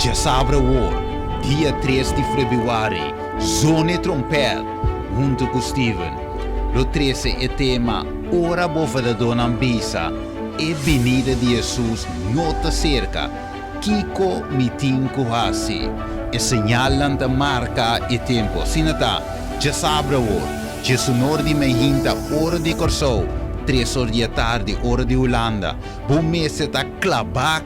Já sabe o dia 3 de fevereiro, Zone Trompet, junto com Steven. Lo 13 é tema Ora Bofa da Dona Ambisa e Venida de Jesus nota cerca. Kiko mitin kuhasi. E segnalan da marca e tempo. Sinata, já sabe o já sonor de mehinta ora de Corsou. 3 horas da tarde, hora de Holanda. Bom mês está clabar,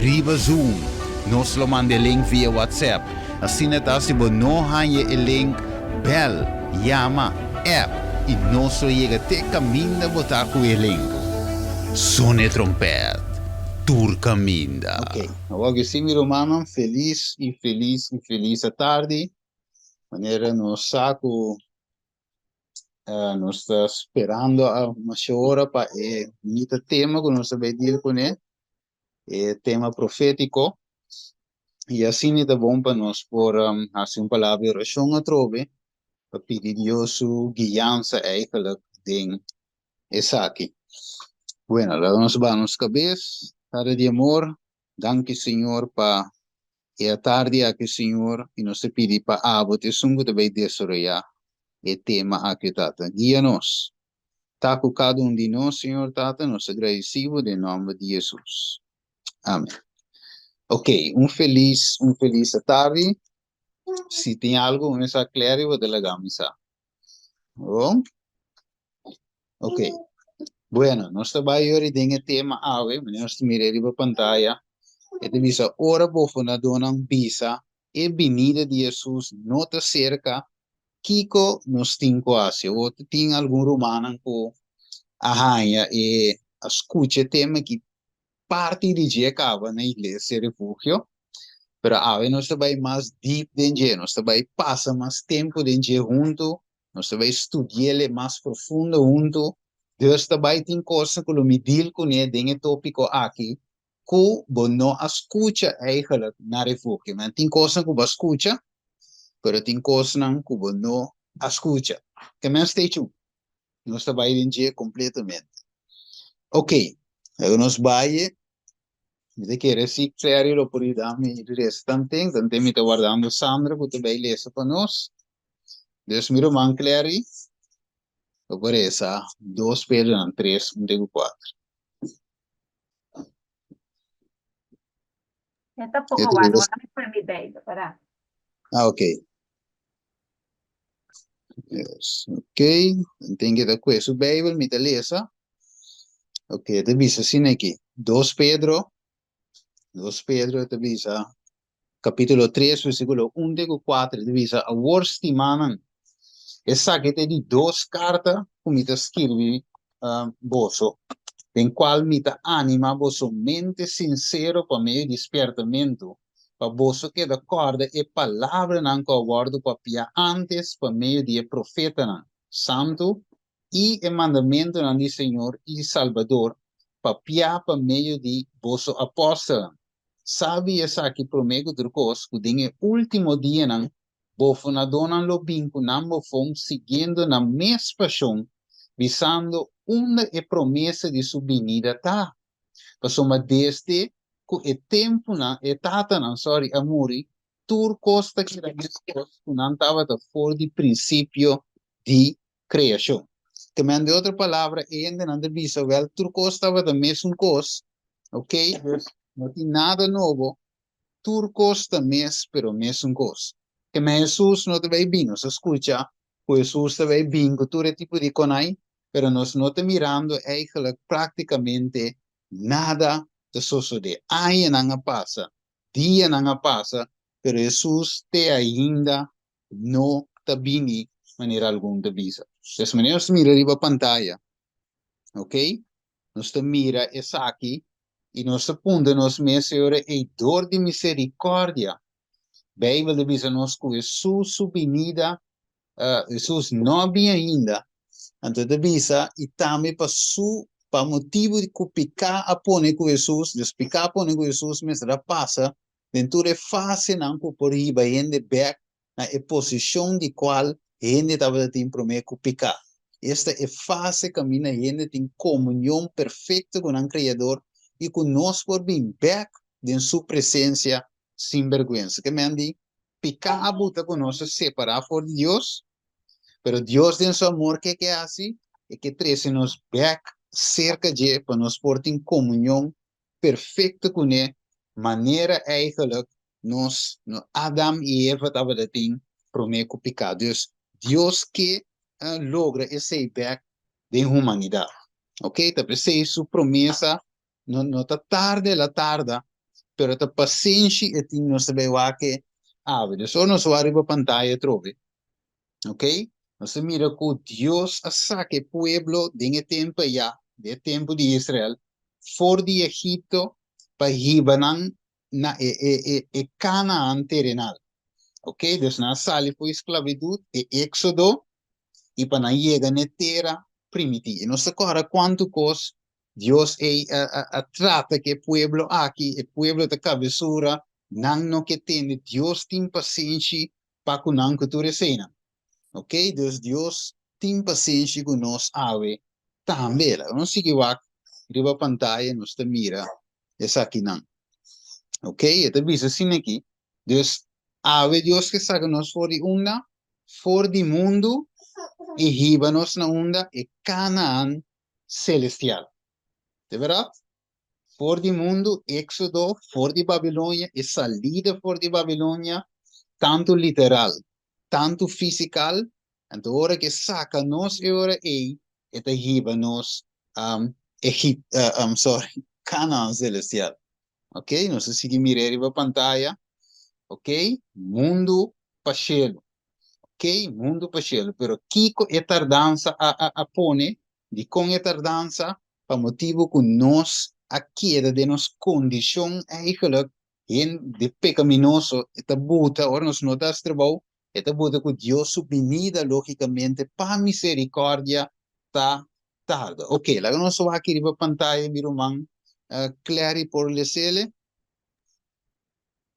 riba Zoom. Nós lo manda link via WhatsApp. Assim, se você não tem o link, bel, llama, app. E nós chega até caminho de botar com o link. Sone trompete. Tur caminda. Ok. Agora sim, meu irmão, feliz a tarde. Maneira no saco, nós está esperando uma hora para o tema que nós vai dizer com ele, é tema profético. E assim é bom para nós por assim uma palavra de oração a trove, para pedir Deus sua guiança eigenlijk em essa aqui. Bueno, lá nós vamos cabeça, tarde de amor. Danke, Senhor, para a tarde aqui, Senhor, e nós te pedimos para a bote sungo de vai desarrollar o tema aqui, Tata. Guia-nos. Tá com cada de nós, Senhor, Tata, nós agradecemos em nome de Jesus. Amém. Ok, feliz tarde. Se tem algo, nessa clara, eu vou delegar missa. Bom? Ok. Bueno, nós trabalhamos hoje em tema ave, nós miramos na pantalla. E visa ora bofa na dona bisa e venida de Jesus nota cerca Kiko nos tem quase ou tem algum romano com arranha e escute tema que parte de dia acaba na igreja refúgio, pero a nós vai mais deep dentro, nós vai passa mais tempo dentro junto, nós vai estudar mais profundo junto. Deus também tem coisa que me deal com ele dentro tópico aqui. Que você não escuta eigenlijk na refúgio. Mas tem coisa que você escuta, mas tem coisa que você não escuta. Que mais está tu? Nós trabalhamos em dia completamente. Ok. Aí nós vai, me que reciclar o por dar me restante, então me está guardando Sandra que vai ler para nós. Deus me román clari. Por essa 2 Pedro 3, 4. Tenta pouco guarda, uma para me ideia, para. Ok. Yes. Ok. Entendi da questo Bible, mi lesa. Ok, te visa sin aqui. 2 Pedro, te visa. Capítulo 3, versículo 1 de 4, te visa. A worst manan. Essa que te di 2 cartas, come te scrivi, boso. En qual me te anima, boso mente sincero para meio despertamento. Para boso que de acordo e palavra não que aguardo para pia antes, para meio de profeta não. Santo, e o mandamento não de Senhor e Salvador, para pia para meio de vosso apóstolo. Sabe essa aqui promego de coisa, que tem o último dia não, bofo na dona lo binco não bofo, seguindo na mesma paixão, visando uma promessa de sua venida tá. Passou desde que o tempo na etapa não sorry amori, tur costa que era não estava fora de princípio de criação. Também de outra palavra, ainda não devia saber, tur costa estava da mesma coisa, ok? Não tem nada novo, tur costa mesmo, pero mesma coisa. Que Jesus não te vai bem, nos escuta, Jesus te vai bem, que tu é tipo de conai, pero nós não estamos mirando eigenlijk praticamente nada de suceder. Aí não passa, dia não passa, pero Jesus te ainda não está bem de maneira alguma de visa. Dessa maneira, nós mira ali a pantalla, ok? Nós mira essa aqui, e nós aponta nos meus Senhor e dor de misericórdia. Bíblia diz a nós que Jesus subvenida, Jesus não vem ainda. Então, divisa e também para motivo de que picar a pone com Jesus, despicar a pone com Jesus, mas já passa, dentro é fácil não que por aí vai ainda back na posição de qual ainda estava tem prometo picar. Esta é fase caminha ainda tem comunhão perfeita com o Criador e com nós por vir back em sua presença sinvergüenza. Que me andi, pica a buta con nosotros, separar por Dios, pero Dios en su amor, que hace? Es que trae nos back cerca de, para nos portar en comunión perfecta con Él, manera eigenlijk, nos Adam y Eva estaban de ting, prometo pecado. Dios que logra ese back de humanidad. Ok, te pensei su promesa, no está tarde la tarda, pero ta paciência e tem não saber o que abre. Só nos arriba pantalla trove, ok? Nós mira que Deus a saque pueblo de tempo já, de tempo de Israel, for de Egipto para Libanon na Canaã terrenal, ok? Dus na sali foi esclavitud e Éxodo e para chegar na terra primitiva. Não sei agora quanto cos Dios trata que pueblo aqui, o pueblo de cabeçura, não que tem, Deus tem paciência para que não que tu recena. Ok? Dus Deus tem paciência com nós, ave, também. Não sei que vai, riba pantalla, nós te mira, essa aqui não. Ok? Então, bisa assim aqui. Dus, ave Deus que sabe nós for de onda, for de mundo, e riba-nos na onda, e Canaã celestial. De verdade? For de mundo, Éxodo, for de Babilônia, e salida for de Babilônia, tanto literal, tanto physical, então hora que saca nós e hora e riba nos Egipto, sorry, Canaã celestial. Ok? Não sei se mirar a pantalla. Ok? Mundo pachelo. Ok? Mundo pachelo. Pero Kiko é tardança a pone, de com é tardança, para motivo que nós, a queda de nos condição eigenlijk, de pecaminoso, esta buta, ora nos notas trabalho, esta buta que Deus subvenida, logicamente, para misericórdia, está tarde. Ok, lá nós vamos aqui na pantalla, Miruman, claro por lecele.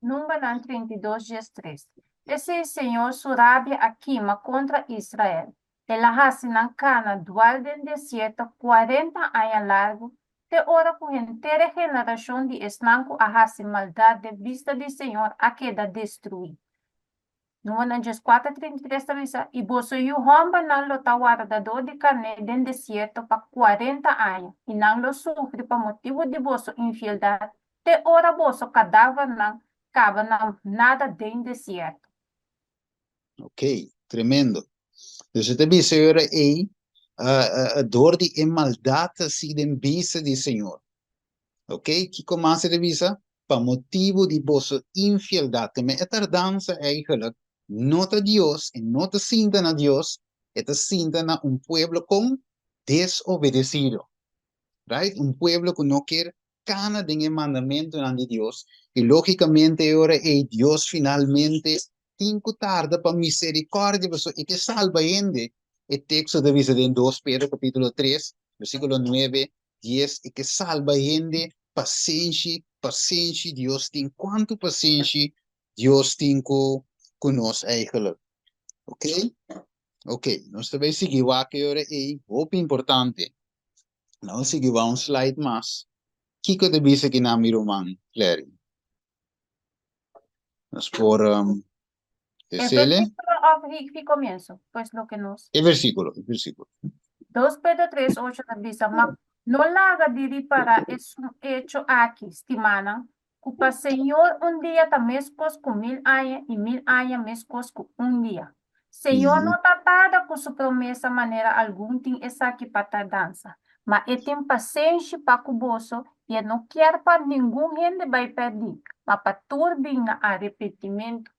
Número 32, 3. Esse Senhor surabia a quima contra Israel. Ela hasinan cana dual del desierto 40 años largo, te ora com inteira geração de esnanco a hasi maldade vista de Senhor a queda destruir. Número 4, 33 avisa, e bolso yu homba não lo tawara da dor de carne del desierto para 40 anos, e não lo sofre por motivo de bolso infialdade, te ora bolso cadáver não cava nada dentro desierto. Ok, tremendo. Dus het is er door die maldade assim de vista de Senhor. Ok? Que começa de visa para motivo de vossa infialdade. Mas a tardança eigenlijk nota Deus e nota cinta na Deus, esta cinta na pueblo com desobedecido. Right? Pueblo que não quer cana de mandamento de Deus. E logicamente agora Deus finalmente cinco tarde para misericórdia, e que salva gente. El texto de visa de 2 Pedro capítulo 3, versículo 9, 10, e que salva gente, paciência, paciência, Deus tem quanto paciência Deus tem conosco eigenlijk. Ok? Ok, nós também seguimos aqui agora é muito importante. Nós seguimos um slide mais. Kiko de visa que na miruman, Clary. Nós por Versículo que comienzo, pues lo que nos... El versículo, el versículo. 2 Pedro 3, 8 avisa, no la haga diri para es un hecho aquí, estimana, cupa Señor un día ta mescos con 1000 años y 1000 años mescos con un día. Señor no tarda con su promesa manera algún tin esa aquí para tardanza, mas tem paciência para cuboso e não quer para nenhum gente vai perder, mas para turbina arrependimento.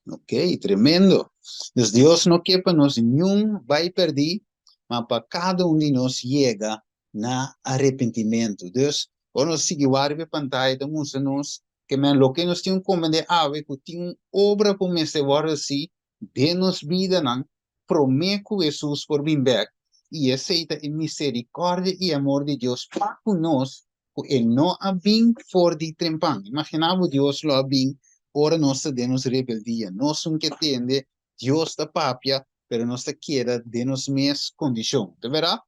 Ok, tremendo. Pues Dios no quiere para nos ningún va a perder, mas para cada uno de nos llega na arrepentimiento. Dios, cuando sigue a pantalla, de nos que me lo que nos tiene como de ave, que tiene obra como este war así, de nos vida, nan, prometo Jesús por bien back, y aceita en misericordia y amor de Dios para nos, que no ha bien for de trempan. Imaginamos Dios lo ha bien. Ora nossa de nos rebeldia. Nós que tende, Deus da papia, pero nós queda de nos mes condição. De verdade?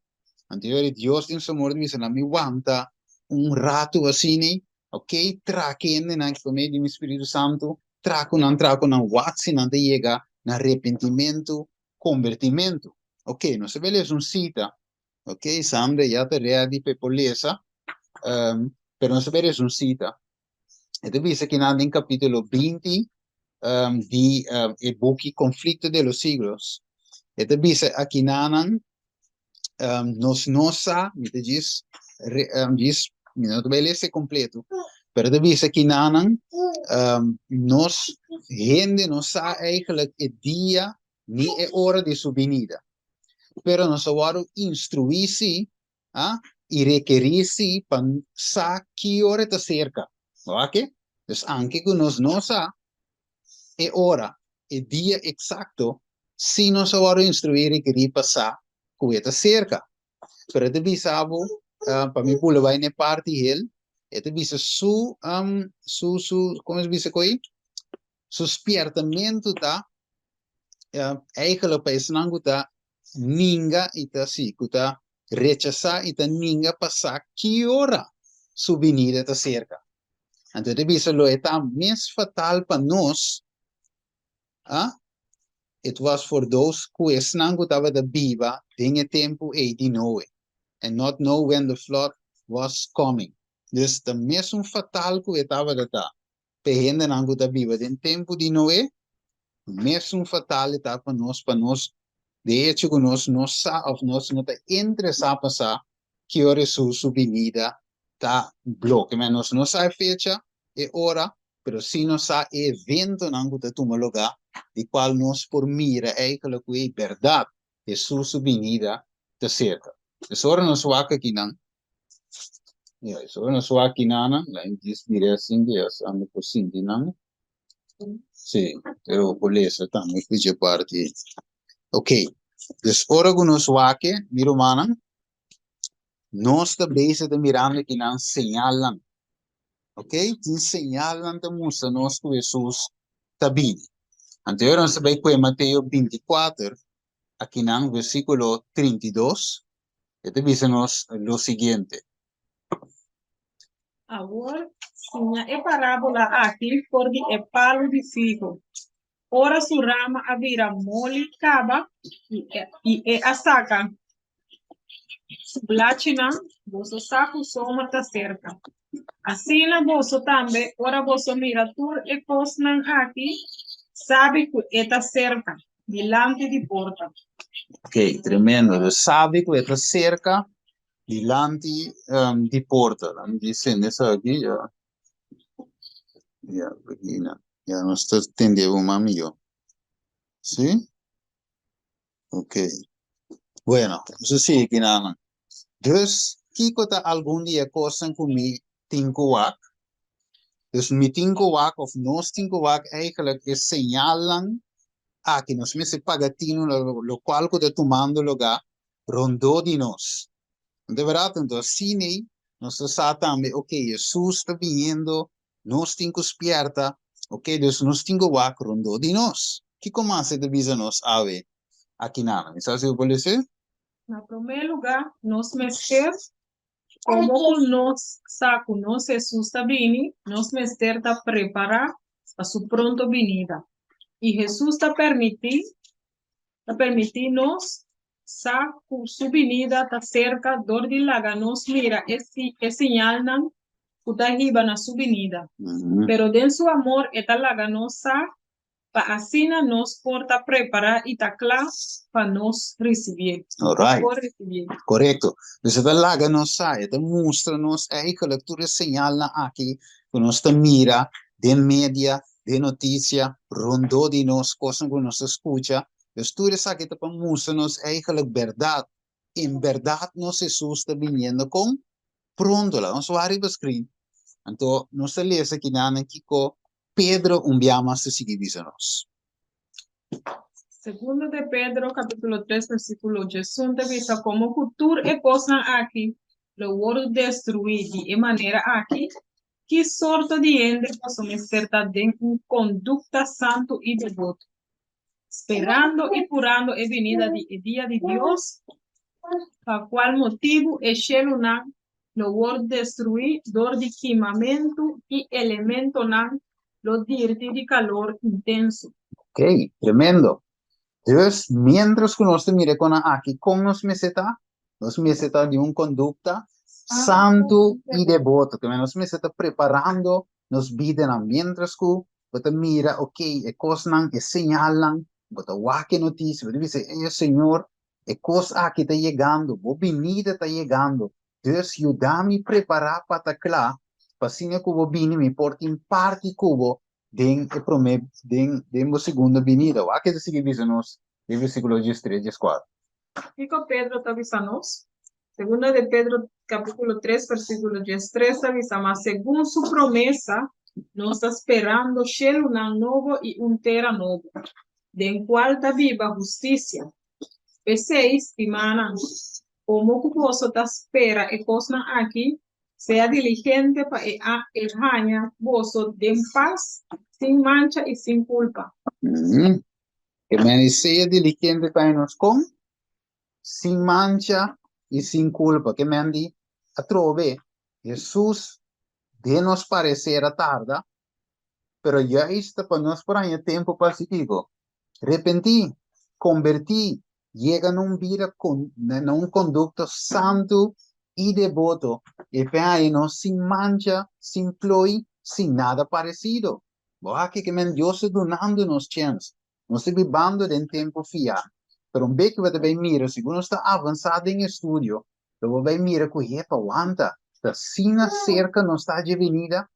Anterior, Deus tem seu amor de mim, me aguanta rato assim, ok? Trakende na kome di Espírito Santo, traco nan watsi nan te llega na arrependimento, convertimento. Ok, no se vele un cita, ok? Samde ya te readi pe polesa, pero no se vele un cita. E te dice que nada en capítulo 20 di el book Conflicto de los Siglos. E te dice aquí nanan nos nosa, mi te diz, no te vele ese completo. Pero te dice que nanan nos gente no sa eigenlijk het dia ni e hora de su venida. Pero nos wou instruisi e requerisi para sa que hora está cerca. Ok? Dus anche que nos sa e hora, e dia exacto, si nos wou instruir e requerir para sa que está cerca. Pero te bisabo, para mim pula vai na parte ele, e te bisa como se dice coi? Su spiertamento tá, eigenlijk para esse nango tá, ninga ita si, kuta rechazar ita ninga passar que hora su venida está cerca. Então, te bisa lo eta mais fatal para nós, it was for those who is nango tava da biba, dinge tempo e di noe, and not know when the flood was coming. Dus de mesmo fatal que estava da tá, pehende nango da biba, den tempo di noe, mesmo fatal está para nós. De hecho, que nós não está interessar a passar que hora sua venida está bloqueada. Mas nós não sabe fecha e hora, mas sim nós sabe evento não está tomando lugar, de qual nós por mira eigenlijk é verdade de sua venida está cerca. Essa hora nós vamos aqui não. Essa hora nós vamos aqui não, lá em direção de essa ando por cima não. Sim, eu vou ler essa também que parte. Ok. Dus ora wake, miro manan, nós está bezig de mirando que não señalan. Ok? Tin señalan de musa nós que Jesus está bem. Anterior nós sabemos que Mateus 24, aqui não, versículo 32, este diz nos lo seguinte. Agora, tinha a parábola aqui por de palo de figo. Ora su rama avira moli caba e a saca. Su blachina, vosso saco soma ta cerca. Assim na vosso também, ora vosso mira tur e posnan aqui, sabe que está cerca, dilante de porta. Ok, tremendo. Dus sabe que está cerca, dilante de porta. Dizem isso aqui, ya no está entendiendo mami yo. ¿Sí? Ok. Bueno, eso sí, que nada. Dus, kiko ta algún día cosa con mi tinko wak. Dus mi tinko wak of nos tinko wak eigenlijk is señalan que nos mese pagatino lo cual que está tomando lugar rondo di nos. De verdad, entonces, cine, nos está también, ok, Jesús está viniendo, nos tinko spierta, ok, dus nos tinko wak rondo di nos. Kiko más se devisa nos ave aqui nada. ¿Me sabes si puede decir? Na primeiro lugar, nós mester, como nós saco, nós Jesus está vindo, nós mester está preparar a sua pronta vinda. E Jesus está permitindo nós saco sua vinda está cerca, dor de laga, nós mira, esse sinal não, que está riba na sua vinda. Pero dentro do amor, esta laga nós sabe, para assim nós porta preparar e está claro para nós receber. Alright. Correcto. Dus esta laga nos sabe, esta mostra nos eigenlijk tu señala aqui, que nos te mira, de media, de noticia, rondo de nos, cosas que nos escucha. Dus tu sabe que te mostra nos eigenlijk verdad. En verdad nos Jesús está viniendo con pronto. Vamos a ver el screen. Entonces, nos lees aquí nada Kiko Pedro más te sigue diciéndonos. Segundo de Pedro, capítulo 3, versículo 10, te visa como futuro e cosa aqui, lo world destruir de maneira aqui, que sorte de ende possam certa de conduta santo e devoto, esperando e curando a venida de dia de Deus, para qual motivo é chelo na no wordt destruir door de queimamento e elemento nan lo dirti de calor intenso. Ok, tremendo. Dus, mientras que nos mire con aquí, con nos meseta de una conducta santo y devoto, que nos meseta preparando, nos biden mientras que, bota mira, ok, e cosnan, e señalan, bota wake noticia, bota dice, Señor, e cosa aquí está llegando, bo venida está llegando, dus, ayúdame preparar para cla, para si que bo vini, me porta in parte cubo, den e promet, den mo segunda venida, wake de seguir nos, de versículo 13, 14. Fico Pedro avisanos. Segunda de Pedro, capítulo 3, versículo 13, avisa, mas según su promesa, nos está esperando Shelunan novo y un tera novo, de cual está viva justicia. P6, Timana, como cuposo te espera e cosna aquí, sea diligente para el haña, voso de paz, sin mancha y sin culpa. Que me sea diligente para nos con, sin mancha y sin culpa. Que me andi a trove, Jesús de nos parecer a tarda, pero ya está para nos por año tiempo pacífico. Repentí, convertí, llega a un vida con un conducto santo y devoto, y no sin mancha, sin ploy, sin nada parecido. Aquí que men Dios está donando nos chance, no se vivando de tiempo fiar. Pero un vez que vai mira, si uno está avanzado en estudio, luego vai mira que yepa aguanta, está sina cerca no está de venida,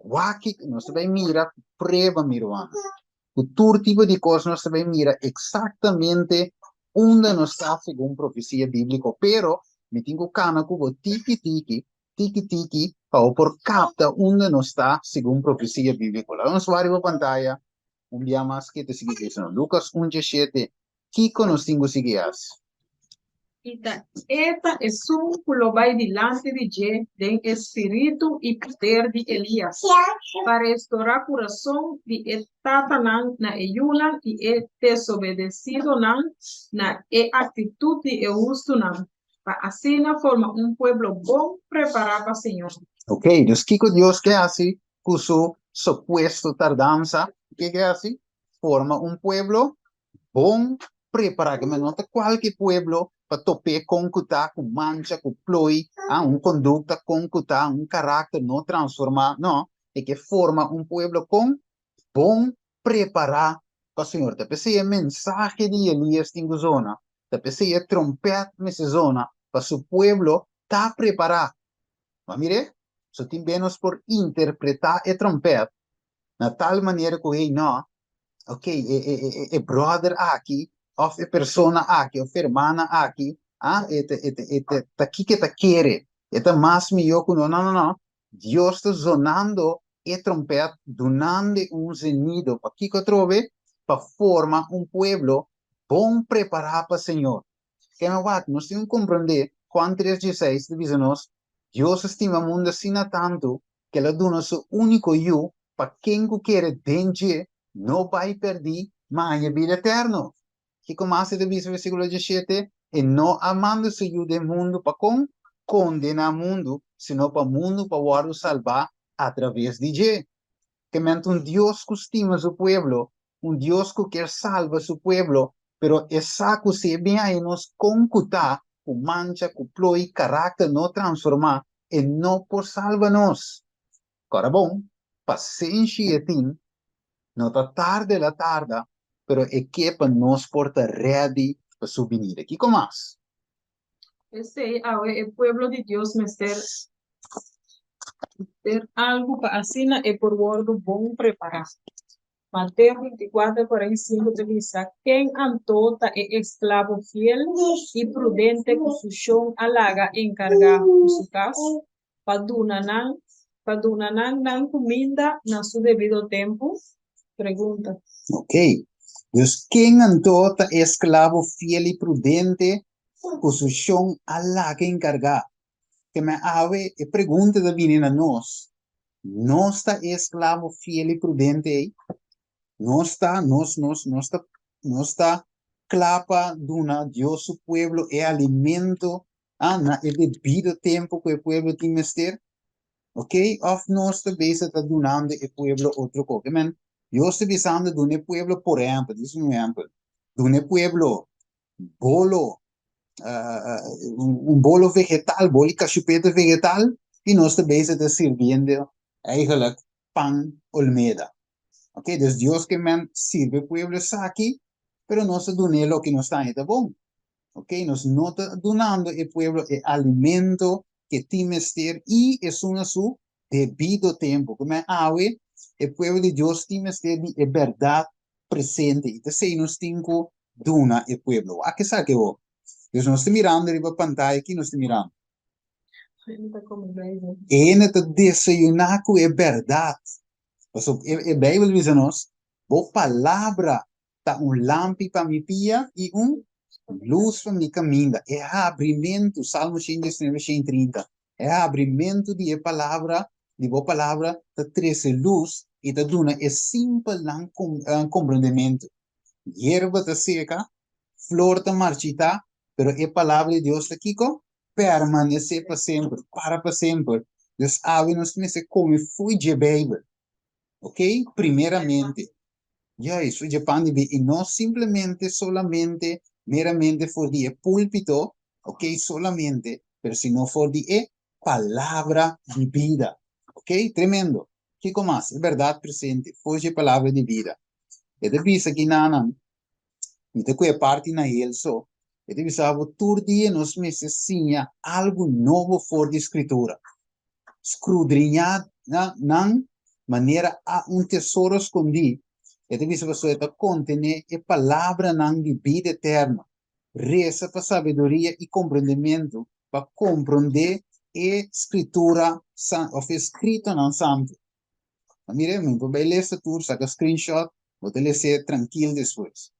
Waki, nós também mira, prueba, miruana. O todo tipo de coisa nós também mira exatamente onde nós está segundo profecia bíblica, pero me tenho cana como tiki, para por capta onde nós está segundo profecia bíblica. Lá nós vamos pantalla, dia mais que te seguir isso. Lucas 1:7, Kiko nos tenho seguir. Esta es un pulo vai delante de je, den espíritu y poder de Elías, para restaurar corazón de etata nan na eyulan y desobedecido nan na actitud de justo nan, para así na forma un pueblo bon preparado para Señor. Ok, Dios Kiko Dios que hace con su supuesto tardanza, ¿qué hace? Forma un pueblo bon preparado, que me nota cualquier pueblo para tope con mancha, con ploy, un conducta con un carácter no transformado, no, es que forma un pueblo con bon preparado para el Señor. Te pensé el mensaje de Elías en zona, te pensé el trompeta en esa zona, para su pueblo está preparado. ¿No mire? So también nos por interpretar el trompeta de tal manera que, no, ok, brother aqui, of persona aqui, of hermana aqui, aqui que te quiere, más mío que no. Dios está sonando el trompeta, donando un sonido, para que trove, para formar un pueblo bom preparado para el Señor. Que no va, nos tenemos que comprender, Juan 3:16 dice nos, Dios estima el mundo sin tanto, que le dona su único yo, para quien quiere dengue, no va a perder más vida eterna. Que como hace de versículo 17, y no amando su yo del mundo para condenar al mundo, sino para el mundo para salvar a través de él. Que mente un Dios que estima a su pueblo, un Dios que quiere salvar a su pueblo, pero esa que se ve ahí nos concuta, con mancha, con ploy, carácter no transformar, y no por salvarnos. Ahora, bom, paciencia no está tarde la tarde, pero es que para nos porta ready para su venida. ¿Qué más? El pueblo de Dios me ser algo para así es por guardo bom preparado. Mateo 24:45 te dice, quien antota es esclavo fiel y prudente con su shon alaga encargado con su casa, padunanan nan comida na su debido tiempo. Pregunta. Ok. Pues, ¿quién antota es esclavo fiel y prudente con su shon alaga encargado? Que me ave e pregunta de venir a nos. No está esclavo fiel y prudente ahí. No está clapa duna Dios su pueblo e alimento na e devido tempo que o pueblo tem mister, ok? Of nós também está donando o pueblo outro coisa, man. Eu estou pensando do pueblo, por exemplo, diz um exemplo, do pueblo bolo, bolo vegetal, bolo cachupeta vegetal, e nós também está servindo eigenlijk pan olmeda. Ok, dus Deus que man sirve o pueblo aqui, pero nós donamos lo que nos está aí, tá bom? Ok, nós não está donando o pueblo o alimento que tem mister e é no seu devido tempo. Como é awe, o pueblo de Deus tem mister de verdade presente. E se nós temos que donar o pueblo. Aqui sabe que eu. Dus nós estamos mirando a pantalla aqui, nós estamos mirando. E não está desayunar com a verdade. So, a Bíblia diz a nós, a palavra está lampi para mi pia e luz para mi caminho. É abrimento, Salmo 119, 130. É abrimento de palavra, de boa palavra, está traz luz e está dando é simples compreendimento. Hierba está seca, flor está marchita, pero a palavra de Deus está aqui com permanecer para sempre, para sempre. Deus abre nos meses como foi de Bíblia. Ok? Primeramente. Ya eso ya pandemia y no simplemente, solamente, meramente por el púlpito, ok, solamente, pero sino por la palabra de vida. Ok, tremendo. ¿Qué más? Es verdad presente, por la palabra de vida. E de visa que nanan, y de qué parte na él so, e de visa tur día nos meses signa algo nuevo por la escritura. Escudriñar nan maneira a tesouro escondido. E te dice que está contém a palavra nan de vida eterna. Reza para sabedoria e compreendimento para compreender a escritura ou escrita nan santo. Mire, muito bem, essa tour, saca screenshot, vou te ler tranquilo depois.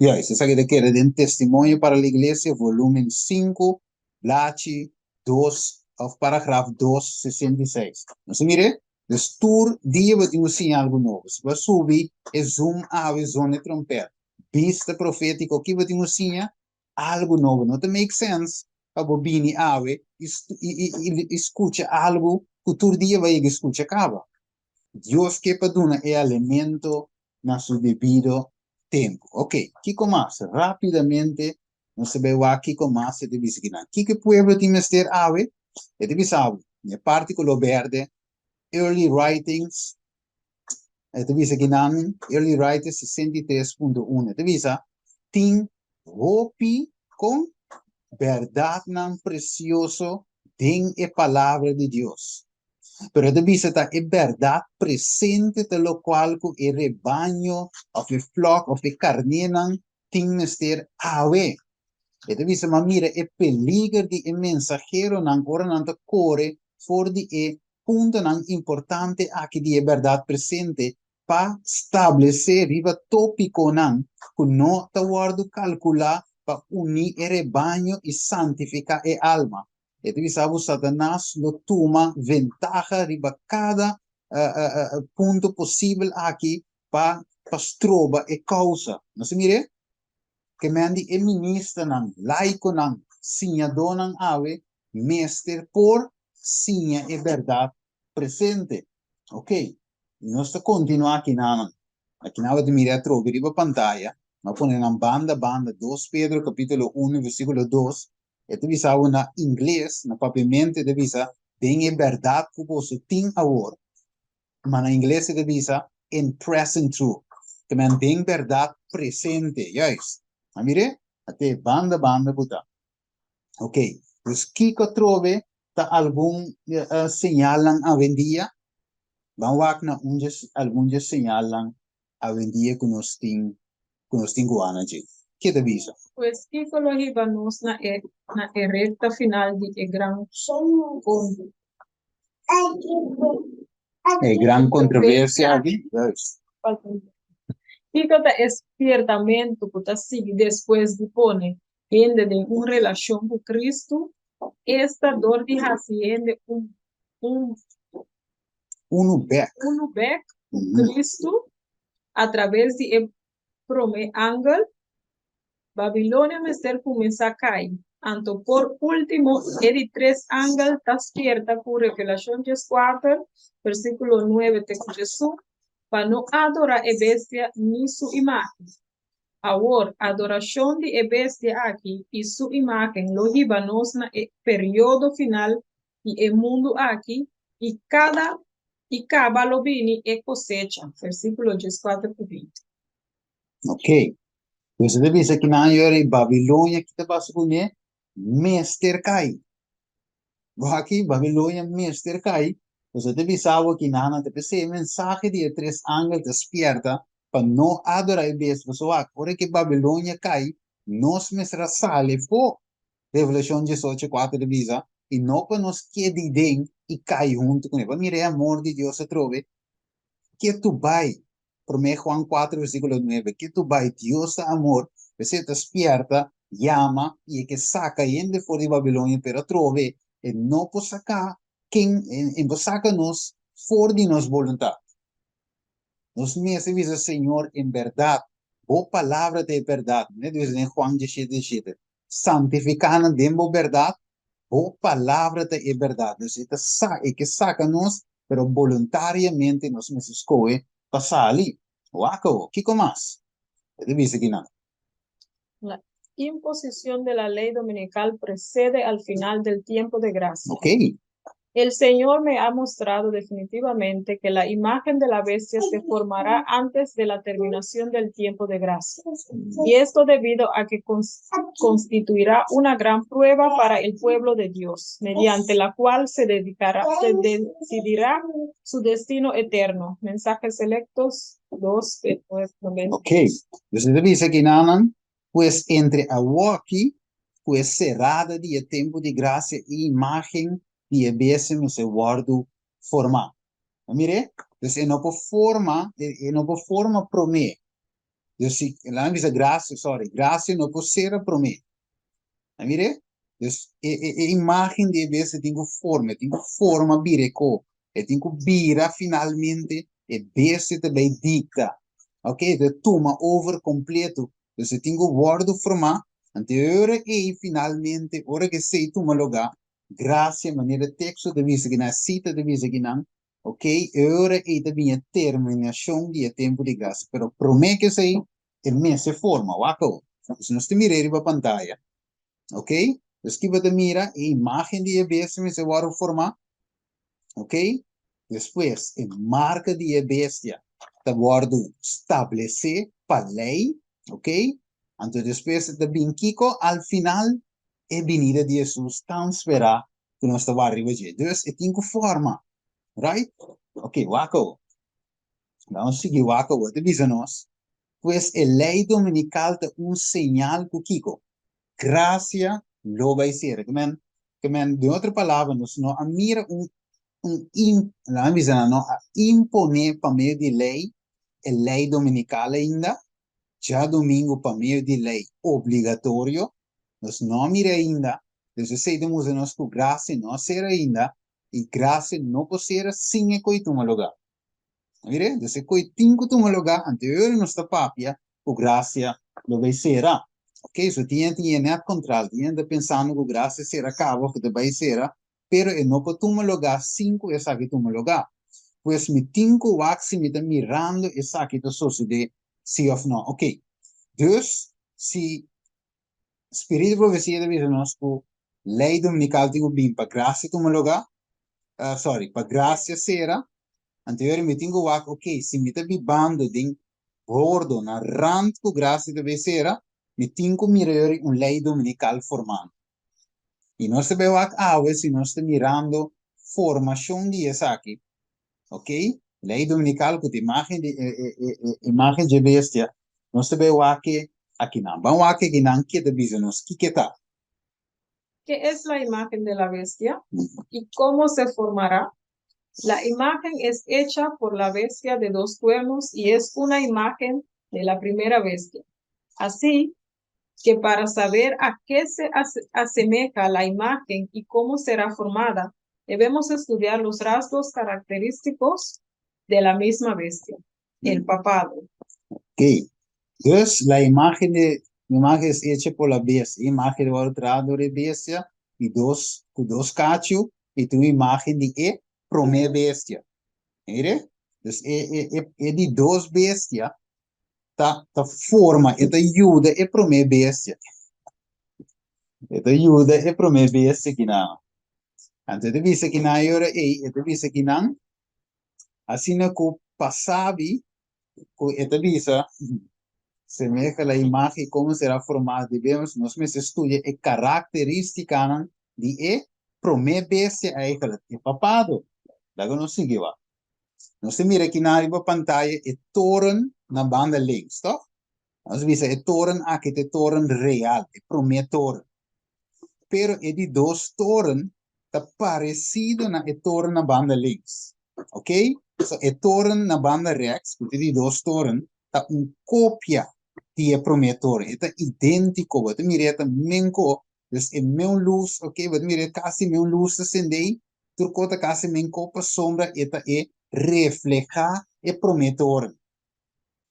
E aí, você sabe que era de testemunho para a igreja, volume 5, Lachi 2, of paragrafo 266. Então, mire, dus tour dia vai ter algo novo. Se vai subir, é zoom ave zona trompeta. Vista profética, que vai ter algo novo. Não te make sense. A bobini ave, escuta algo, que todo dia vai escutar acaba. Deus que para dar é alimento na seu devido tempo. Ok, que mais? Rapidamente, não se vê aqui com mais de visitar. Que pueblo tem mister ave? É de bisabo. É partículo verde. Early Writings. É de visa que namen. Early Writings 63.1. É de visa. Tem hopi com verdade não precioso tem a palavra de Deus. Pero de visa está a verdade presente de lo qual o rebanho, of the flock, of the carnenan, tem mister ave. E de visa ma mira e peligro di e mensagero nan ora nan te core for di e punto nan importante aqui di e verdade presente pa estabelecer riba tópico nan con no ta guardo calcula pa uni e rebanho e santifica e alma. E de visa Satanás lo toma ventaja riba cada punto possibile aqui pa stroba e causa. Non si mire? Que mandi e ministra ng laico ng sinyado ng ave, mester por sinya e verdad presente. Ok, nós continuamos aqui na de mirar trovi riba pantalla, ma pone ng banda 2 Pedro capítulo 1 versículo 2, ito bisa na inglês, na papimente de bisa, tem e verdad que você tem agora, mas na inglês de bisa, in present truth, que man tem verdade presente, yes. Mire, até banda puta. Ok, dus kiko trove ta algum señal lang a vendia. Bawak na algum señal lang a vendia kunosting guana ji. Kita bisa. Pues Kiko lo ibanos na recta final di e gran conto. E gran controversia aqui. Yes. Kiko ta espiertamento puta sigue después de pone ende de una relación con Cristo, esta dor de haciende Back. Cristo a través de prome ángel Babilônia mister começa a cair. Anto por último, edi 3 ángel despierta por Revelación 4, versículo 9 de Jesús, para no adorar a bestia ni su imagen. Ahora, adoración de bestia aquí y su imagen lo llevanos na el periodo final y el mundo aquí y cada lo vini e cosecha. Versículo 4 por 20. Ok. Você deve dizer que na em Babilônia que te passa com ele, Mester Kai. Aqui, Babilônia, Mester Kai. Você deve saber que na te pensei mensagem de 3 ángeles despierta para não adorar a Deus. Pessoal, agora que Babilônia cai, nós mestra sale for Revelação 18:4 de visa e não para nos quede dentro e cai junto com ele. Para mirar amor de Deus se trove. Que tu vai, por Juan 4, versículo 9, que tu vai, Dios da amor, você despierta, llama e que saca ainda fora de Babilônia, pero trove, e não pode sacar quem, e saca nos fora de nossa vontade. Nos meses diz, Senhor, em verdade, boa palavra de verdade, né? Diz em Juan 17, santificando demo verdade, boa palavra de verdade. E que saca nos, pero voluntariamente nos escolhe passar ali. Waco, ¿qué más? ¿Qué dice aquí nada? La imposición de la ley dominical precede al final del tiempo de gracia. Ok. El Señor me ha mostrado definitivamente que la imagen de la bestia se formará antes de la terminación del tiempo de gracia. Y esto debido a que constituirá una gran prueba para el pueblo de Dios, mediante la cual se decidirá su destino eterno. Mensajes selectos 2, 90. Ok. Entonces dice aquí nada, pues entre Awaki, pues cerrada de tiempo de gracia e imagen de bestia se guardo forma. Mire, entonces no por forma promete. Entonces, la dice gracia no por ser promete. Mire, entonces, imagen de bestia tengo forma bireco, tengo vira finalmente, bestia também dicta. Ok, de toma over completo. Entonces, tengo guardo forma, anterior e finalmente, ora que sei toma lugar, gracia, maneira texto de vista que na cita de vista que não, ok, ora e também a terminação de tempo de graça, pero promete que sei, se forma, waco. Se nós te mirarem para a pantalla, ok, dus que você mira a imagem de bestia se vai formar, ok, depois a marca de bestia está guardo estabelecer para lei, ok, então depois está bem Kiko, al final a venida de Jesus tão esperar que nós estamos arriba de Deus e tem forma, right? Ok, waco, vamos seguir waco, what diz nós? Pues a lei dominical é sinal que Kiko, gracia lo vai ser, que men, de outra palavra, nós não mira não imponer para meio de lei, a lei dominical ainda, já domingo para meio de lei obrigatório, nós não mira ainda, então saímos de nós com graça não ser ainda, e graça não pode ser sem coituma lugar. Mire, então coitinho toma lugar, anterior nossa papia, com graça lo vai ser. Ok, so tinha net controle, tinha pensando que graça será cabo, que vai ser, pero não pode tomar lugar 5 essa que toma lugar. Pues me tinco waxi me tá mirando essa que tá sucede, sim ou não. Ok, dus, se Espírito de Profecia de vida nós com lei dominical de bem para graça toma lugar, para graça será, anterior me tinco wax, ok, se me tá bibando de gordo na rand com graça de ser, me tinco mirar lei dominical formando. E nós sabemos que se nós estamos mirando formação de essa aqui, ok? Lei dominical com imagem de bestia, nós sabemos que aqui não. Vamos aqui que não que de business, que está? ¿Qué es la imagen de la bestia? ¿Y cómo se formará? La imagen es hecha por la bestia de 2 cuernos y es una imagen de la primera bestia. Así que para saber a qué se asemeja la imagen y cómo será formada, debemos estudiar los rasgos característicos de la misma bestia, el papado. Ok, dus la imagen de imagen es hecha por la bestia. Imagen de otra de bestia y dos cachos y tu imagen de prome bestia. Mire? Dus die dos bestia ta forma, esta ayuda e prome bestia. Esta ayuda e prome bestia que na. Antes de vista que na yora esta vista que na. Assim na ko pasabi, ko esta vista semeja la imagen como será formada. Debemos nos estudiar a característica de prome bestia eigenlijk. E papado. Dago não sigue va. Você mira aqui na pantalla o toren na banda links, toch? Nós visa o toren aqui, o toren real, o primeiro toren. Pero de dois toren está parecido na o toren na banda links, ok? So, o toren na banda rechts, de dois toren, está cópia de o primeiro toren. Está idêntico, você mira esta menco, dus é meu luz, ok? Você mira quase meu luz acendei, turcota quase menco para sombra, esta é reflejar e prometor.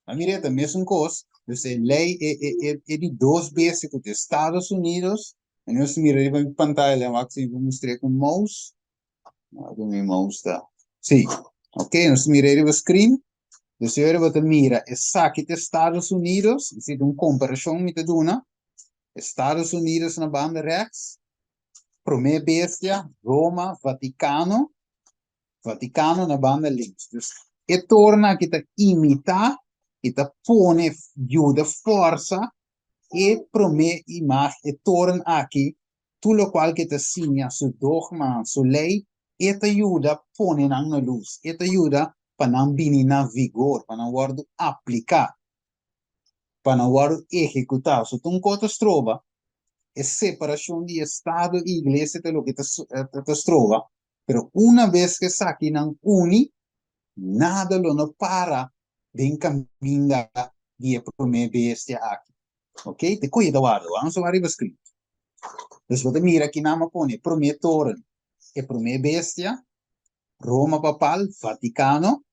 A mira também é coisa, dus a lei é de dois vezes que os Estados Unidos, e nós miramos em pantalla, vou mostrar com o mouse, com o mouse tá. Sim, ok, nós miramos o screen, dus agora você mira, é aqui dos Estados Unidos, se uma comparação me te dona, Estados Unidos na banda rechts, primeira bestia, Roma, Vaticano na banda links. Dus e torna que te imita, que te pone, ajuda, força, e prome imagem, e torna aqui, tudo o qual que te ensina, su dogma, su lei, e te ajuda, pone na luz, e te ajuda para não vir na vigor, para não guardo aplicar, para não guardo executar. So, tu não te trova, é separação de Estado e Igreja, é o que te trova. Pero una vez que saquen uni, nada lo no para de caminhar de primeira bestia aqui. Ok? Te cuida guarda, vamos a ver escrito. Então, você mira aqui na pone primeiro toren, e primeira bestia, Roma papal, Vaticano,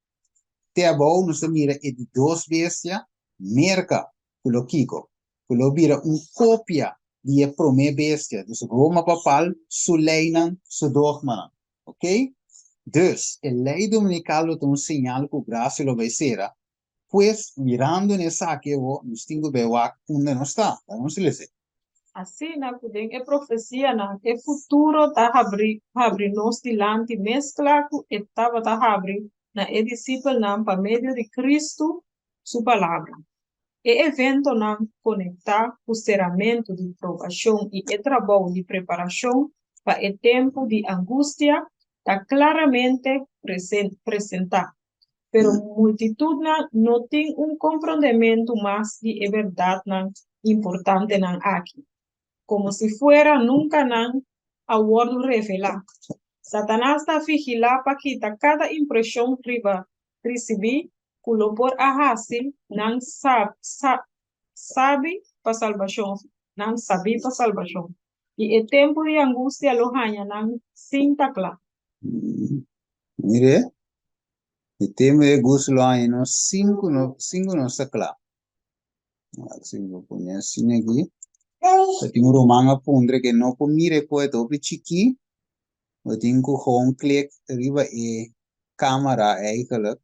te abou, nós mira e de duas bestia, merca, quello Kiko, quello vira cópia de primeira bestia, dus Roma papal, su leinan, su dogma. Ok? Dus, a lei dominical tem sinal que graça lo vai ser, pues mirando nessa aqui, nós temos que ver onde nós está. Vamos ler. Assim, na kudeng e profecia na que futuro ta habri nos dilanti mescla ku etava ta habri na e discípulo na pa medio de Cristo su palavra. E evento na conectar o serramento de provação e e trabalho de preparação para o tempo de angústia está claramente presentar. Pero multitud não tem compreendimento mais de verdade importante aqui. Como se fuera nunca a word revelar. Satanás está vigilando para quitar cada impressão riba recebi, culo por a fácil, não sabe para salvação, não sabe para salvação. E o tempo de angústia lo hanha não sinta claro. Mire, o tema de gusto lá em nós cinco não está claro. Assim, vou pôr assim aqui. Tem um romano pondre que não pode mirar coisa sobre chiqui. Eu tenho que gewoon click arriba e câmera eigenlijk.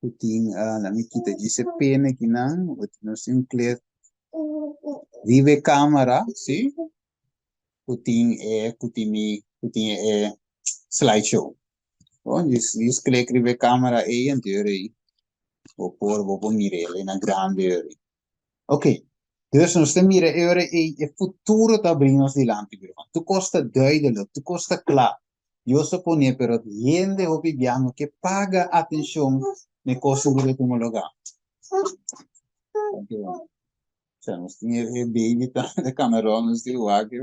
Eu tenho na minha quita de se pena aqui não. Eu tenho click vive câmera, sim. Eu tenho slideshow. Bom, diz click vive câmera aí anterior aí. Vou mirar ele na grande aí. Ok. Dus nós temos agora o futuro está abrindo diante. Tu costa duidelijk, tu costa claro. Eu suponho, pero gente obibiano que paga atenção na coisa que tu lugar. Nós temos o baby da câmera, nós temos o aqui,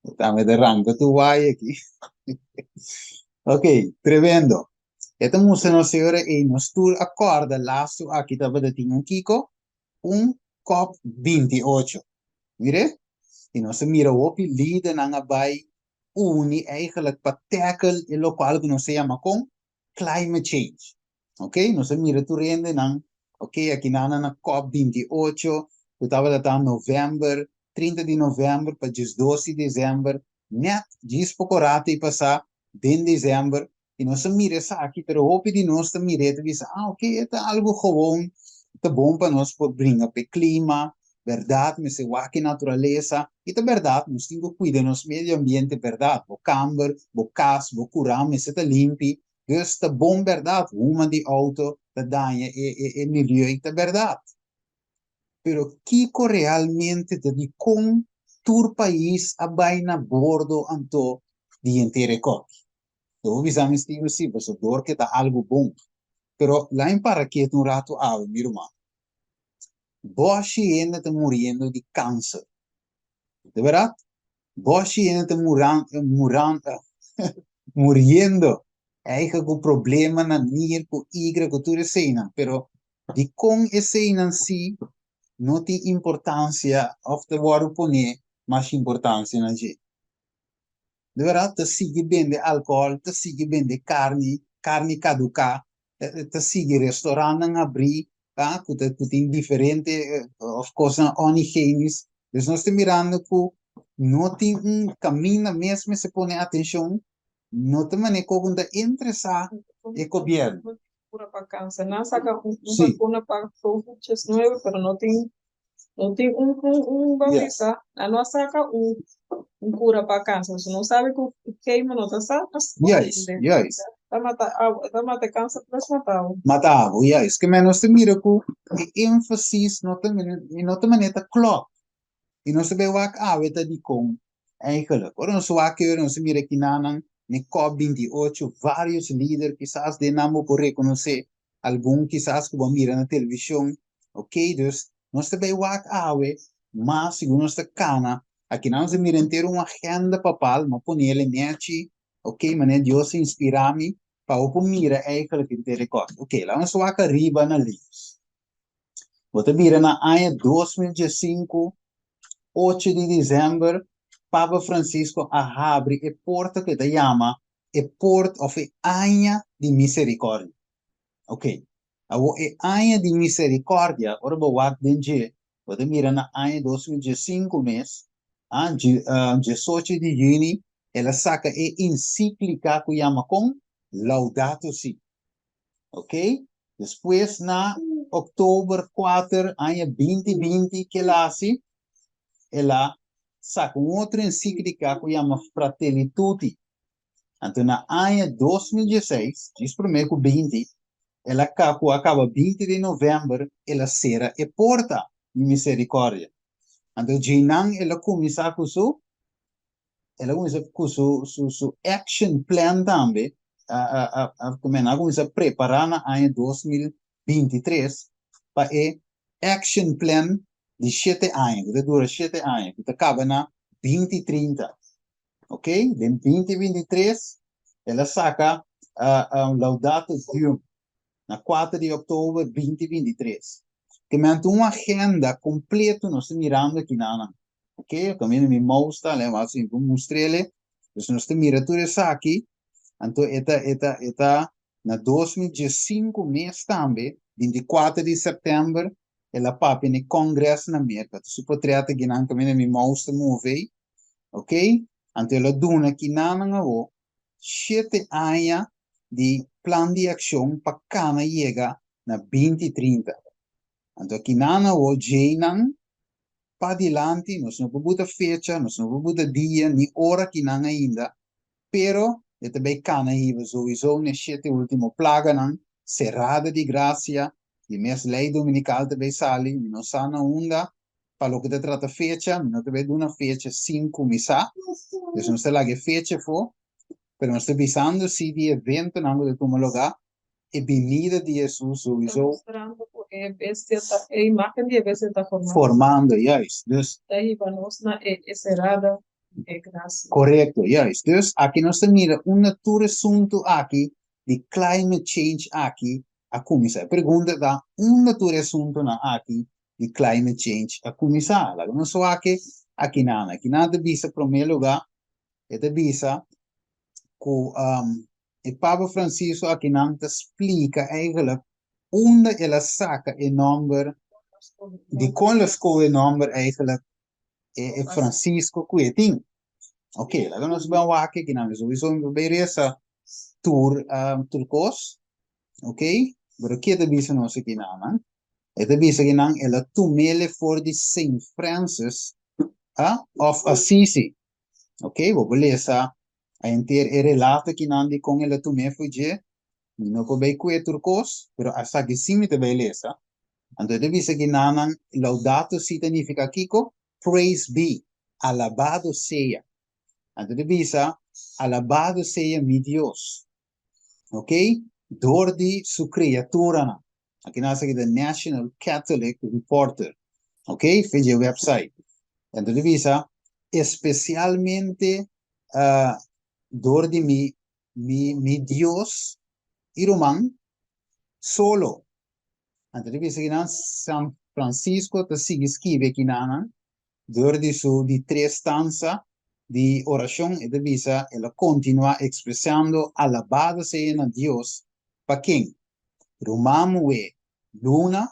estamos de rango, tu vai aqui. Ok, tremendo. Então, nós agora nós tu acorda laço aqui, estava de tinha Kiko, COP28. Mire? En onze mira op die lieden aan bij Unie eigenlijk para tackle el local que nos se llama con climate change. Ok? Nos mira tu rende nan, ok, aquí na COP28, eu estava datando novembro, 30 de novembro para 12 de dezembro, net, diz pouco e passar, de dezembro, e nós mira essa aqui, pero hope de nós mira e diz, ok, é algo gewoon, é bom para nós por brincar para clima, verdade, mas é aqui natureza, e é verdade, nós temos que cuidar do nosso meio ambiente, verdade, o camber, o cas, o curar, mas é limpo, dus é bom, verdade, uma de auto, da danha, e milieu, é verdade. Pero Kiko realmente de com tur país a baina bordo anto di intere copi. Então, visamos que sim, você dor que tá algo bom. Pero lá em Paraquet um rato ave, meu irmão. Boshi ainda está morrendo de câncer. De verdade? Boshi ainda está morrendo. É que o problema na nier com igra com tudo cena, pero de com esse em si não tem importância of the water poner mais importância na gente. De verdade, te sigue vende álcool, te sigue vende carne caduca, te sigue restaurante abrir, que tem diferente, of course, onigênis. Dus nós estamos mirando que não tem caminho mesmo se põe atenção, não tem maneira como interessar o governo. Cura para câncer. Não saca Sim. vacuna para COVID-19, pero não tem bautista. A nossa saca cura para câncer. Você não sabe que o queima não está sabe? Yes. Tá mata câncer para matar. Matava, yes. Que menos te mira que ênfasis não tem maneira claro. E nós sabemos que a aveta de com eigenlijk. Ora nós nós mira que nanang ne COP28 vários líderes quizás de namo por reconhecer algum quizás que vão mirar na televisão, ok? Dus nós sabemos que a ave, mas segundo nossa cana, aqui nós mira inteiro uma agenda papal, mas põe ele nete, ok? Mas Deus inspira-me para o mira eigenlijk in telecost. Ok, lá nós vamos arriba na lista. Você mira na ano 2005 8 de dezembro, Papa Francisco abre a porta que se chama a Port of Anha de Misericórdia. Ok. A Anha de Misericórdia, ora boa dengue, você mira na ano 2005 mês, 18 de junho, ela saca a encíclica que chama com Laudato Si. Ok? Depois, na outubro 4, ano 2020, que ela ela saca outra encíclica que chama Fratelli Tutti. Então, na ano 2016, diz primeiro 20, ela acaba 20 de novembro, ela será a porta de misericórdia. Então, Jinang, ela começa com su action plan também, começa a preparar na ano 2023 para a action plan de 7 anos, que dura 7 anos, que acaba na 2030. Ok? De 2023, ela saca Laudato Si, na 4 de outubro de 2023. Que mantém uma agenda completa, nós estamos mirando aqui na ok? Também me mostra, mas assim, vou mostrar-lhe. Então, nós estamos mirando tudo isso aqui. Então, está na 2015 mês também, 24 de setembro, ela papi no Congresso na América. Su potrete que não também me mostra mover, ok? Então ela dona que não 7 anos de plano de ação para cada chega na 2030. Então aqui não não para adiante, nós não podemos fecha, nós não podemos dia, nem hora que não ainda, pero é também cada chega sowieso na 7 último plaga não cerrada de graça. E minhas leis dominical também sali, não sa na onda, para o que te trata fecha, não também de uma fecha 5 missa, então não sei lá que fecha for, mas nós estamos pensando se de evento não de como lugar, e venida de Jesus, sowieso, A imagem de vez está formando, yes, dus, Daí vamos na cerrada é graça. correto, yes, dus, aqui nós temos um outro assunto aqui, de climate change aqui, a começar. Pergunta da outro assunto na aqui, de climate change a começar. Não só aqui nada visa, em primeiro lugar, é visa que o Papa Francisco aqui não te explica eigenlijk onde ela saca o número die kon de schoolnummer eigenlijk Francisco Quieting. Oké, laten we eens bij waken. Ik heb sowieso bij deze tour Turcos. Oké, maar ik heb de bisa no se kinaan. Het bisa kinaan ela tumele voor die Saint Francis of Assisi. Oké, we beleza a inter relata kinaan die kon ela tume fuje. No ko bij kwe Turcos, pero hasta que sí me te beleza. Entonces dice que nanan laudato si significa Kiko, praise be, alabado sea. Entonces dice, alabado sea mi Dios. ¿Ok? Door die su criatura. Aquí nace que the National Catholic Reporter. ¿Ok? Fije website. Entonces dice, especialmente door die mi Dios, Iruman, solo. Entonces dice que San Francisco te sigue escribe que door die tres stanza di oración e de visa, ella continua expresando alabado sea Dios. ¿Para quién? Rumamwe luna,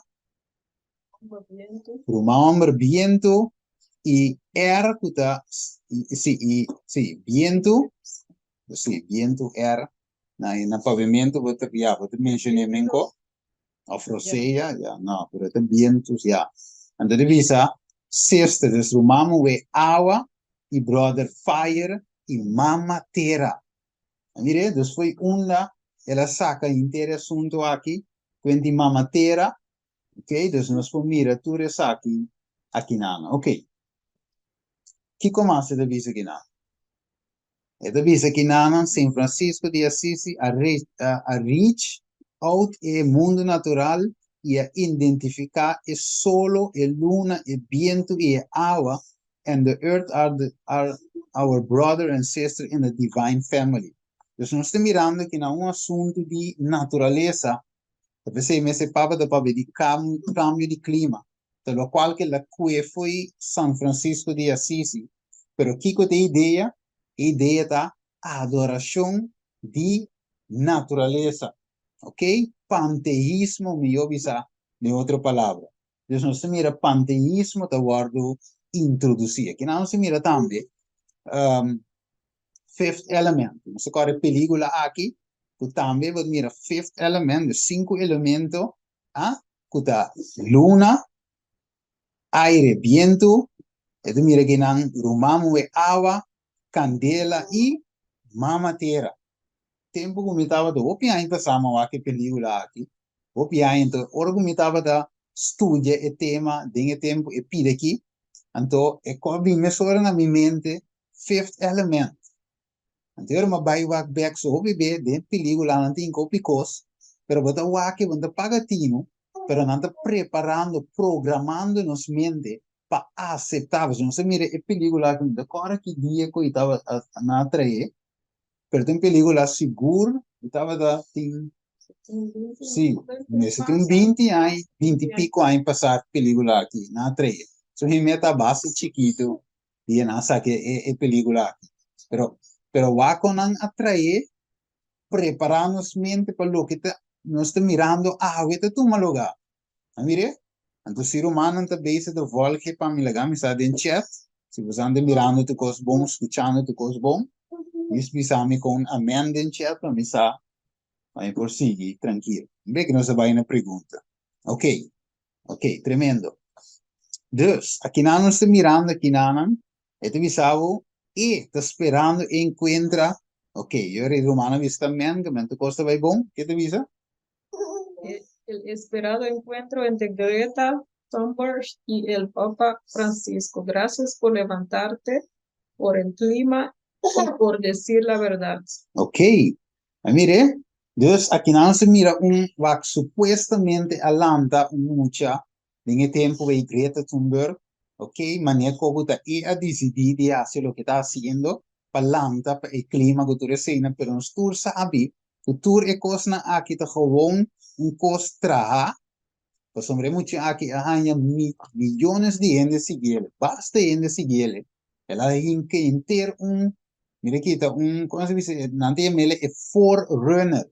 rumamwe viento y kuta, sí, viento, sí, viento na pavimento, wat mentioné menko. Of rosea, ya, no, pero este vientos, ya. Entonces, visa, sister, es rumamo we agua, y brother fire, y mama tierra. Mire, dus foi una, ela saca inteiro assunto aqui, quindi mama tierra, ok? Dus nós vamos mira, tu aqui nana, ok? Que começa de visa aqui nana? É de visa aqui nana, São Francisco de Assisi, a reach out el mundo natural y a identificar es solo el luna, el viento y el agua, and the earth are our brother and sister in the divine family. Dus nós estamos mirando que na um assunto de natureza, você me se papa de cambio de clima, pelo qual que la cue foi San Francisco de Assisi, pero Kiko de ideia da adoração de natureza. ¿Ok? Panteísmo, mi obisa, de otra palabra. Entonces, no se mira panteísmo, te guardo introducir. Aquí no se mira también fifth element. No se corre película aquí, tú también vas mira fifth element, de 5 elementos, kuta luna, aire, viento, esto mira que nan rumamo e agua, candela y mama tierra. Tempo que me estava do ainda sama aqui película aqui ainda ora que me estava da estudia e tema dinge tempo e pide aqui então é como me sora na minha mente fifth element então eu me vai back so bebê de película não tem copicos pero bota o aqui bota pagatino pero não está preparando programando nos mente para aceitar não se mira e película que da cora que dia que estava na atrair. Pero tem película seguro, estava da tem sim, nesse tem 20 anos, 20 e pico anos passar película aqui na treia. So he meta base chiquito e na saque é película aqui. Pero va con atrair prepararnos mente para lo que nós está mirando ahorita tu maluga. Mire, então ser humano está base do volque para me ligar me sabe em chat. Se você anda mirando tu coisa bom, escutando tu coisa bom. Isso me com amenda em chat para me saber, vai por seguir tranquilo. Vê que não se vai na pergunta. Ok, tremendo. Dus, aqui não está mirando aqui não, este bisavo e está esperando encontra. Ok, eu era romano vista amenda, mas tu costa vai bom, que te visa? El esperado encuentro entre Greta Thunberg y el Papa Francisco. Gracias por levantarte por el clima y por decir la verdad. Ok, mire, dus aqui não se mira que supuestamente alanta mucha en el tiempo de Greta Thunberg, ok, manera como está a decidir de hacer lo que está haciendo para alanta para el clima que tú resina, pero no sabe que tú es cosa aquí está gewoon costa, pues hombre mucho aquí hay millones de gente siguiendo, basta gente siguiendo, el hay que enter mire aquí está ¿cómo se dice? Nanti mele es forerunner,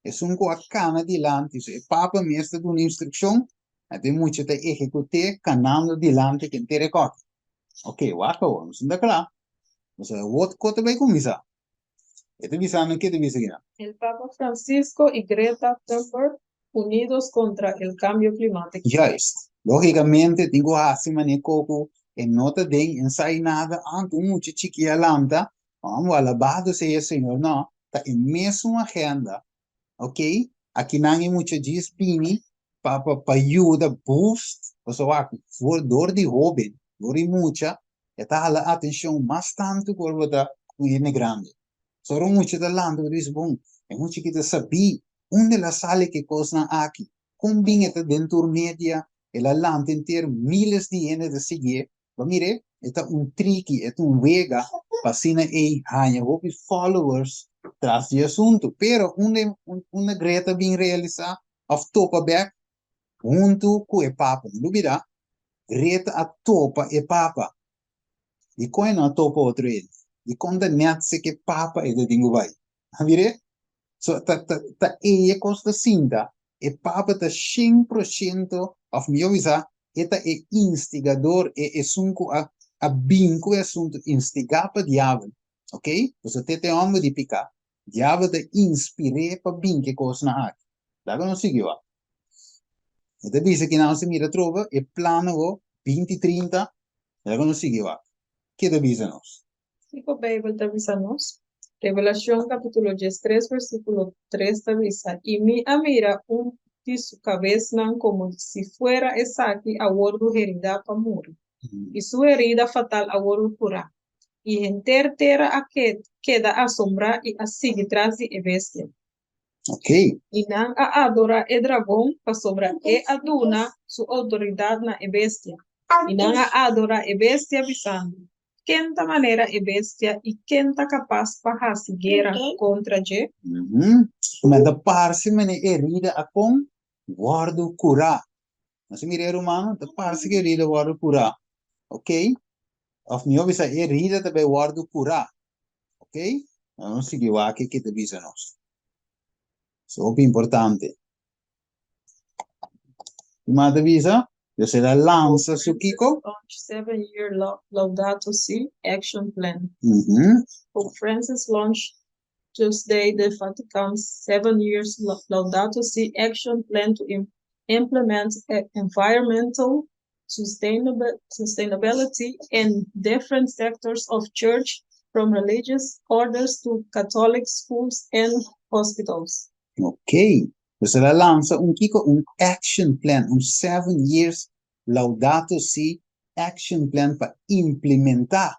es coacana adelante, el papa me está dando una instrucción, Até mucho te ejecute canando delante que te recorte. Ok, waka vamos a claro. O sea, what kote vai kumisa. Ete bisa no que te bisa gina. El Papa Francisco y Greta Thunberg unidos contra el cambio climático. Juist. Logicamente, tengo así mané coco en nota de ensai nada ante mucho chiquilla lambda. Vamos a la base se el señor no. Está en mesma agenda. Ok? Aqui não é muito dias pini para ayuda boost. O sea, for dor de joven, dor de mucha, está a la atención mais tanto por botar com ele grande. Só muito da landa diz bom, é muito que te sabe onde la sale que costa aqui. Combina esta dentro média, ela landa inteira miles de anos de seguir. Mas mire, é tricky, é wega para sina e hanha followers tras de assunto, pero una Greta bien realizada, of topa back, junto com o Papa. Não duvida, Greta a topa e Papa. E quando não topa outro ele. E quando net se que Papa é de dingo vai. Vire? So, e costa cinta, e Papa tá 100% of meu visa, eta é instigador, e sunco a binco é assunto instigar para diabo. Ok? Você tem homem de picar. Diabo te inspiré para bem que coisa na aqui. Daí não seguiu. Então diz que não se mira trova e plano 2030. Daí não seguiu. Que diz nós? Chico Bible te avisanos. Revelación capítulo 13, versículo 3 te avisa. Y mira de su cabeza como si fuera Esaki a bordo herida para morir. Y su herida fatal a bordo curar. Y enter terra a que queda asombra y así tras de bestia. Ok. Y nan a adora e dragón pa sobra e aduna su autoridad na e bestia. Y nan a adora e bestia avisando. Quenta manera e bestia y quenta capaz pa guerra contra je. Mas da parte mene herida a com guardo curar. Mas mira romano, da parte que herida guardo curar. Ok? Of meu bisa herida também guardo curar. Ok? Não seguiu aqui que te bisa nós. Super importante. Mas te bisa? Eu sei da lança su Kiko. Launch 7-year Laudato Si action plan. Pope Francis launched Tuesday the Vatican's 7 years Laudato Si action plan to implement environmental sustainability in different sectors of church, from religious orders to Catholic schools and hospitals. Ok. Dus ela lança Kiko, action plan, 7 years Laudato Si action plan para implementar.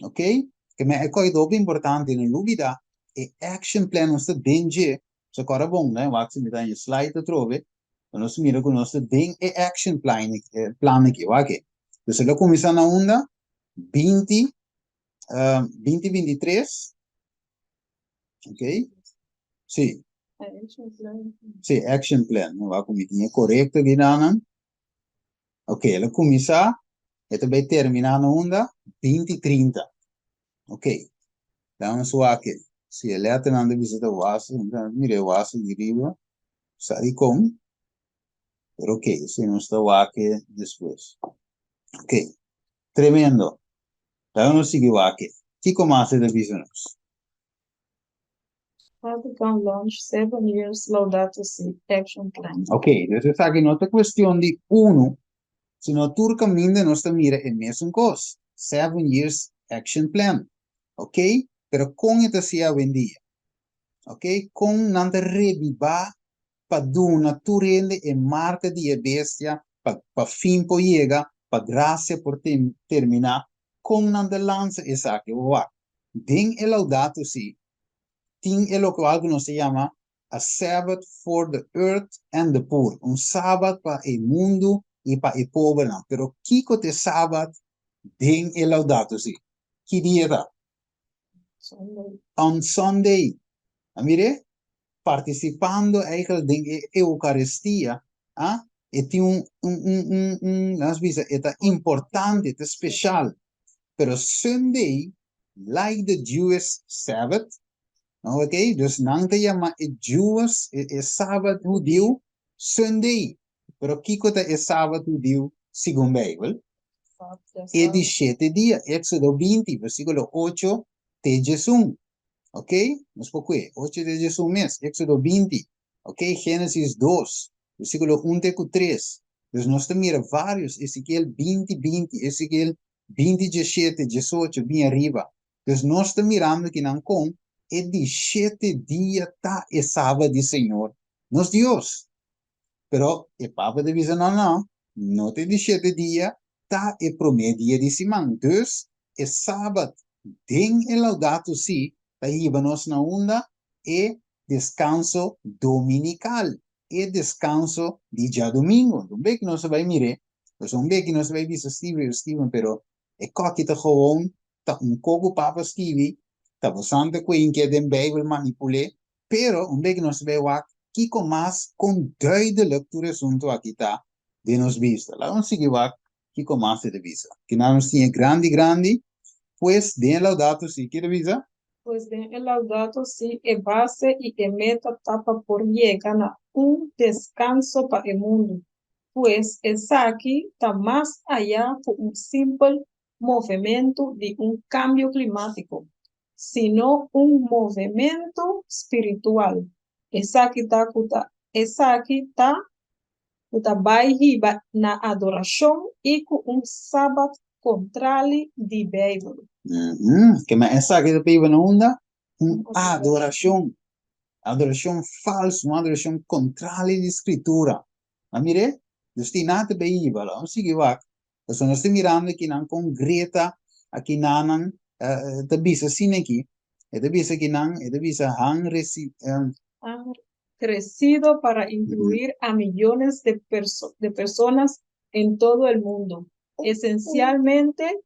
Ok? Que me é coisa importante na dúvida, e action plan nós dengue, so agora bom, né? Wax me dá em slide de trove, nós mira com nós den e action plan aqui, ok? Dus ela começa na onda 2023, ok? Sim. Sim, action plan, não vai comigo, é correto aqui não? Ok, ela começa, e também terminar na onda 2030. Ok, vamos aqui. Se ele está na visita vaso, então mire o vaso de riba, sai com. Pero ok, se não está aqui depois. Ok, tremendo. Vamos seguir aqui. Que começa da visão? Vatican launch 7 years Laudato Si action plan. Ok, então aqui não é questão de se não turca ainda não está mira é mesmo coisa. 7 years action plan. Ok? Pero com esta se a vendia. Ok? Com não te revivar para duna turende e marca de bestia para fim por chega, para graça por terminar, com não te lança essa aqui. Den el Laudato Si, tem o que algo se chama a Sabbath for the earth and the poor. Sábado para o mundo e para o pobre. Pero kiko te sábado den el Laudato Si. Que dia era? On Sunday. Mire, participando eigenlijk in Eucharistia, e tem nas vezes é importante, é especial. Pero Sunday, like the Jewish Sabbath, ok? Dus não te chama Jewish, Sabbath judeu, Sunday. Pero Kiko é sábado deu, segundo a Bíblia, e de 7 dias, Éxodo 20, versículo 8, te Jesus. Ok? Mas por quê? 8 de Jesus mês, Éxodo 20. Ok? Gênesis 2, versículo 1 até 3. Então, nós temos vários, Ezequiel 20, 20, Ezequiel 20, 17, 18, bem arriba. Então, nós estamos mirando aqui não com, é de 7 dias, tá, é sábado do Senhor. Nos Deus. Pero, é Papa de dizer, não é de 7 dias, tá, é primeiro dia de semana. Então, é sábado. Tem o laudato si, íbamos na onda, é descanso dominical, é descanso de dia domingo. Não é que não se vai mirar, não é que não se vai ver Steven, pero é que está gewoon, tá pouco Papa Stevie, tá bastante coisa que a Bíblia manipula, pero não é que não se vai ver que com mais com duidelijk toerisme aqui tá de nos vista. Lá vamos seguir que com mais de vista. Que nós temos grande, pues de laudato si, ¿quiere visa? Pues de el laudato si es base y es meta tapa por llegar a un descanso para el mundo. Pues es aquí está más allá por un simple movimiento de un cambio climático, sino un movimiento espiritual. Es aquí está bajo na adoración y con un sábado contrario de Bíblia. Que me essa que te na onda, adoração falsa, uma adoração contrária da escritura. Mas mire, destinado para Bíblia, vamos seguir lá. Então, nós estamos mirando aqui na concreta, aqui na te bisa assim aqui, te bisa aqui na, te bisa Han crecido para incluir a millones de personas en todo el mundo. Esencialmente,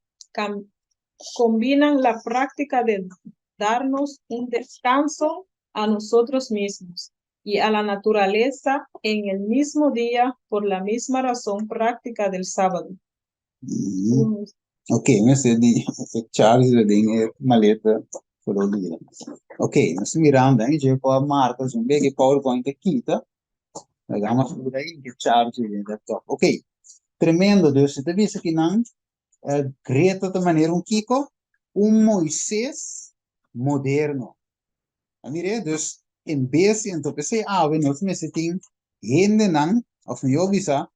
combinan la práctica de darnos un descanso a nosotros mismos y a la naturaleza en el mismo día por la misma razón práctica del sábado. Ok, nesse Charles de maleta por o dia. Ok, nós mirando aí, já pode marcar um bem que PowerPoint aqui, tá? Vamos por aí que Charles de top. Ok, tremendo, Deus, você vê que não Greta de maneira Kiko, Moisés moderno. A mire, dus in base en tope se awe nos meseting hende nan of yo visa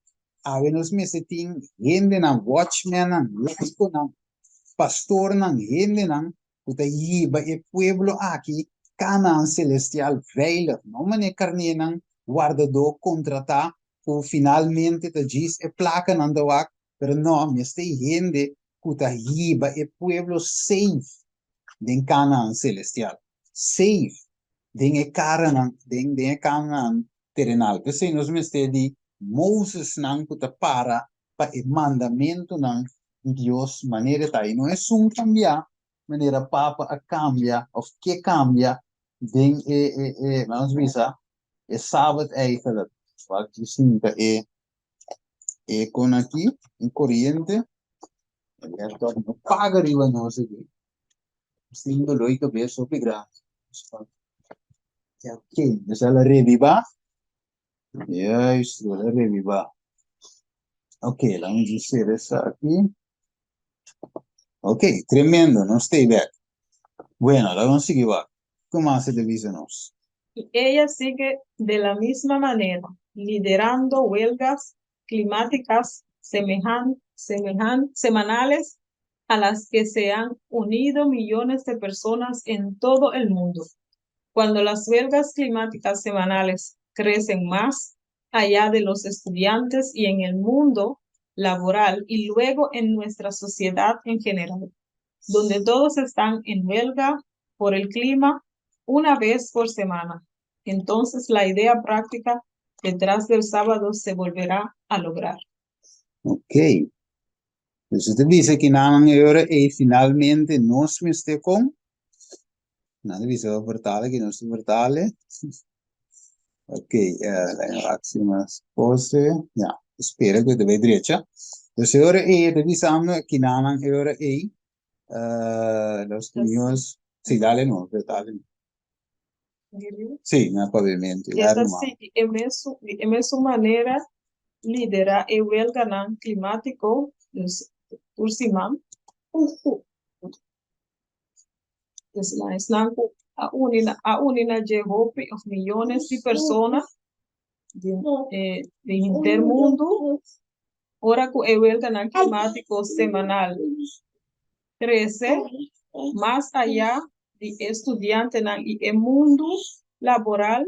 awe nos meseting hende nan watchman nan leko nan pastor nan hende nan uta yiba e pueblo aqui Canaan celestial veilig no mane carne nan guardado contrata o finalmente te diz e placa nan de wak pero no me este hende uta yiba e pueblo safe den Canaan celestial safe dingen Canaan terrenal. Kasi nos mestedi Moses nang puta para el mandamento nang Dios manera tayo. No es un cambia, manera papa a cambia, of que cambia, vamos visa, sábado eigenlijk. Wat je ziet con aquí, en corriente, no paga arriba no sé qué. Siendo lo que ves op gratis. Ok, esa la reviva. Justo, la reviva. Ok, vamos a hacer esa aquí. Ok, tremendo, no estoy back. Bueno, la vamos a seguir back. ¿Cómo hace de visionos? Y ella sigue de la misma manera, liderando huelgas climáticas semanales a las que se han unido millones de personas en todo el mundo. Cuando las huelgas climáticas semanales crecen más allá de los estudiantes y en el mundo laboral y luego en nuestra sociedad en general, donde todos están en huelga por el clima una vez por semana. Entonces la idea práctica detrás del sábado se volverá a lograr. Ok. Dus het dice que na hora e finalmente nos miste con. Nada dice vertalen que nos vertalen. Ok, la actie más pose. Ja, espera que te ve derecha. Dus hora e de dice que na hora e los niños sí, dale no, vertalen. Sí, no pavimento. Es así, en su manera lidera e welganan climático ursimam. Islanco a unina de hope of millones de personas de intermundo. Ora que el welganan climático semanal crece más allá de estudiante y el mundo laboral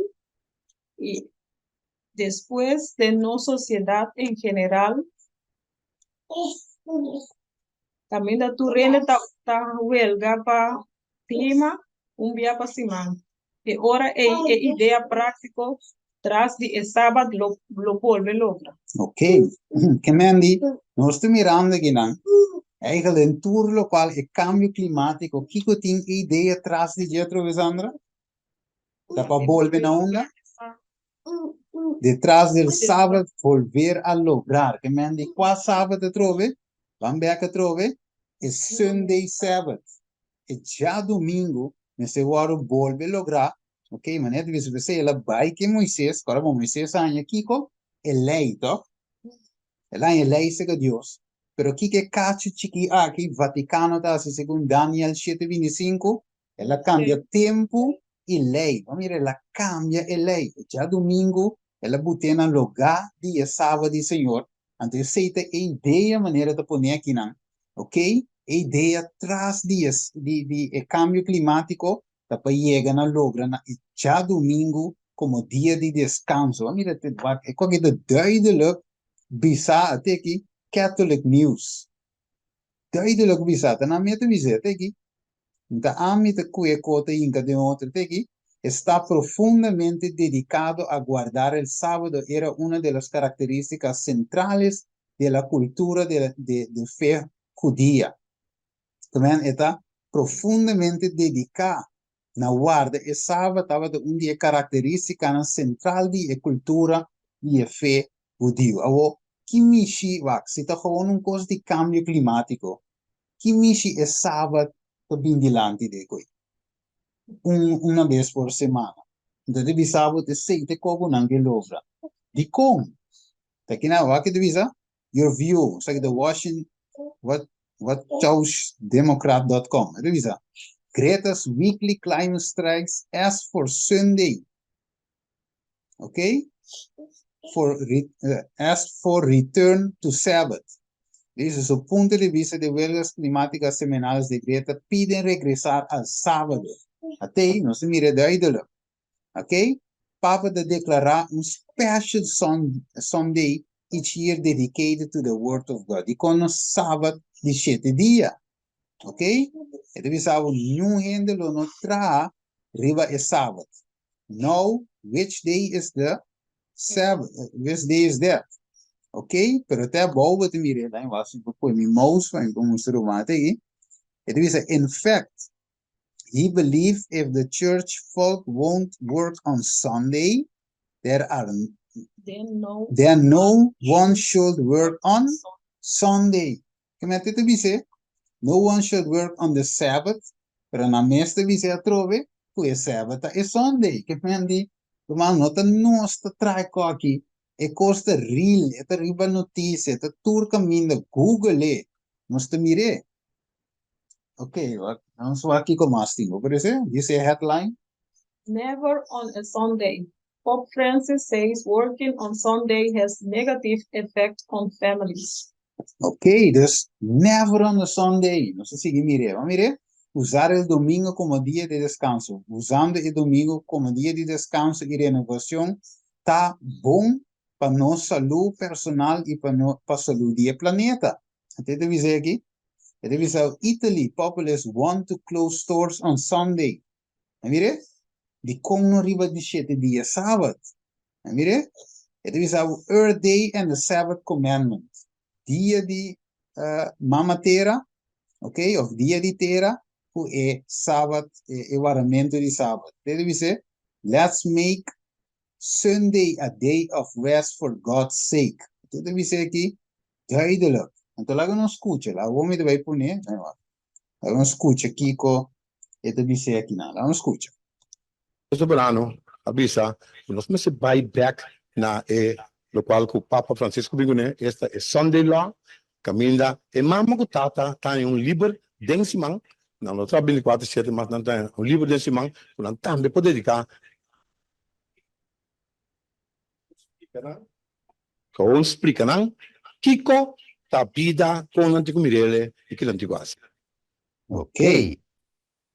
y después de no sociedad en general. También da tu rene ta huelga pa clima via pa simán. Que ora idea práctico tras de el sábado lo vuelve logra. Ok, che mendi, non sto mirando che non. Eigenlijk in tour local e cambio climatico, kiko ting idea tras di dietro, Sandra? Da pa volve na onda? Detrás del sábado volver a lograr. Che mendi, qua sábado trove, van becca trove, e Sunday Sabbath. E già domingo, nesse hora volve lograr. Ok, mas net wie você ela vai que Moisés, agora bom, Moisés anya kiko, e lei, toch? Ela é lei sega Deus. Pero que cacho chiqui aqui, Vaticano tá assim, segundo Daniel 7:25, ela cambia tempo e lei. Vamos ver, ela cambia e lei. Já domingo, ela botena lugar de sábado de Senhor. Então, aceita a ideia, maneira de pôr aqui, não. Ok? A ideia traz dias de cambio climático, para chegar na logra, já domingo, como dia de descanso. Vamos ver, é qualquer duidelijk, bisa até aqui, Catholic News. Duidelijk bisa, dan aan mij te weten, teki. Da aan mij te kuie kota inca de otro, teki. Está profundamente dedicado a guardar el sábado. Era una de las características centrales de la cultura de fe judía. También está profundamente dedicado a guardar el sábado. Estaba de una característica central de la cultura de fe judía. Kimishi, se está gewoon un costo de cambio climático. Kimishi es sábado bindilante de coi. Una vez por semana. Entonces, de sábado es seite como nange logra. Di com. Taki na waki de visa, your view. Like the Washington, what democrat.com. De visa. Greta's weekly climate strikes as for Sunday. Okay? As for return to Sabbath. Desde su punto de vista de huelgas climáticas semanales de Greta piden regresar al sábado. Até no se mire duidelijk. Ok? Papa de declarar un special Sunday each year dedicated to the word of God. Y con un sábado de 7 días. Ok? E deve saber nu gente lo no tra riba es sábado. Now, which day is the Sabbath? Which day is that? Ok? Pero até boven te mire, dan was ik voor mijn mouse van kom ons romate aí. It is in fact, he believed if the church folk won't work on Sunday, then no one should work on Sunday. Come te dice, no one should work on the Sabbath, pero na mesta dice a trove, pues Sabbath é Sunday. Que mendi, mas nota nossa traico aqui. E costa real, é riba notícia, é tour caminho, Google, nós te mire. Ok, vamos aqui com mais tempo, por isso, diz a headline. Never on a Sunday. Pope Francis says working on Sunday has negative effect on families. Ok, dus never on a Sunday. Não sei se mire, vamos mire. Usar o domingo como dia de descanso. Usando o domingo como dia de descanso e renovação, tá bom para nossa saúde personal e para a saúde do planeta. Até te dizer aqui, te dizer, Italy, populace want to close stores on Sunday. Mire? De como não riba de 7 dias sábado. Mire? Te dizer, Earth Day and the Sabbath Commandment. Dia de Mama Terra, ok? Of dia de Terra, é sábado, é o varamento de sábado. Te dizer, let's make Sunday a day of rest for God's sake. Então, deve ser aqui, duidelijk. Então, lá não escuta, lá o homem vai pôr, lá não escuta aqui, e deve ser aqui, lá não escuta. Soberano, Abisa, nós vamos buyback na lo qual o Papa Francisco Bigune, esta é Sunday Law, caminda, e mamma que tata, tem livro densimang, não lo trabalho 24/7, mas não tem livro densimang, não também pode dedicar. Gewoon spreken aan, kiko, ta vida, con antico mirele, e que antico as. Ok.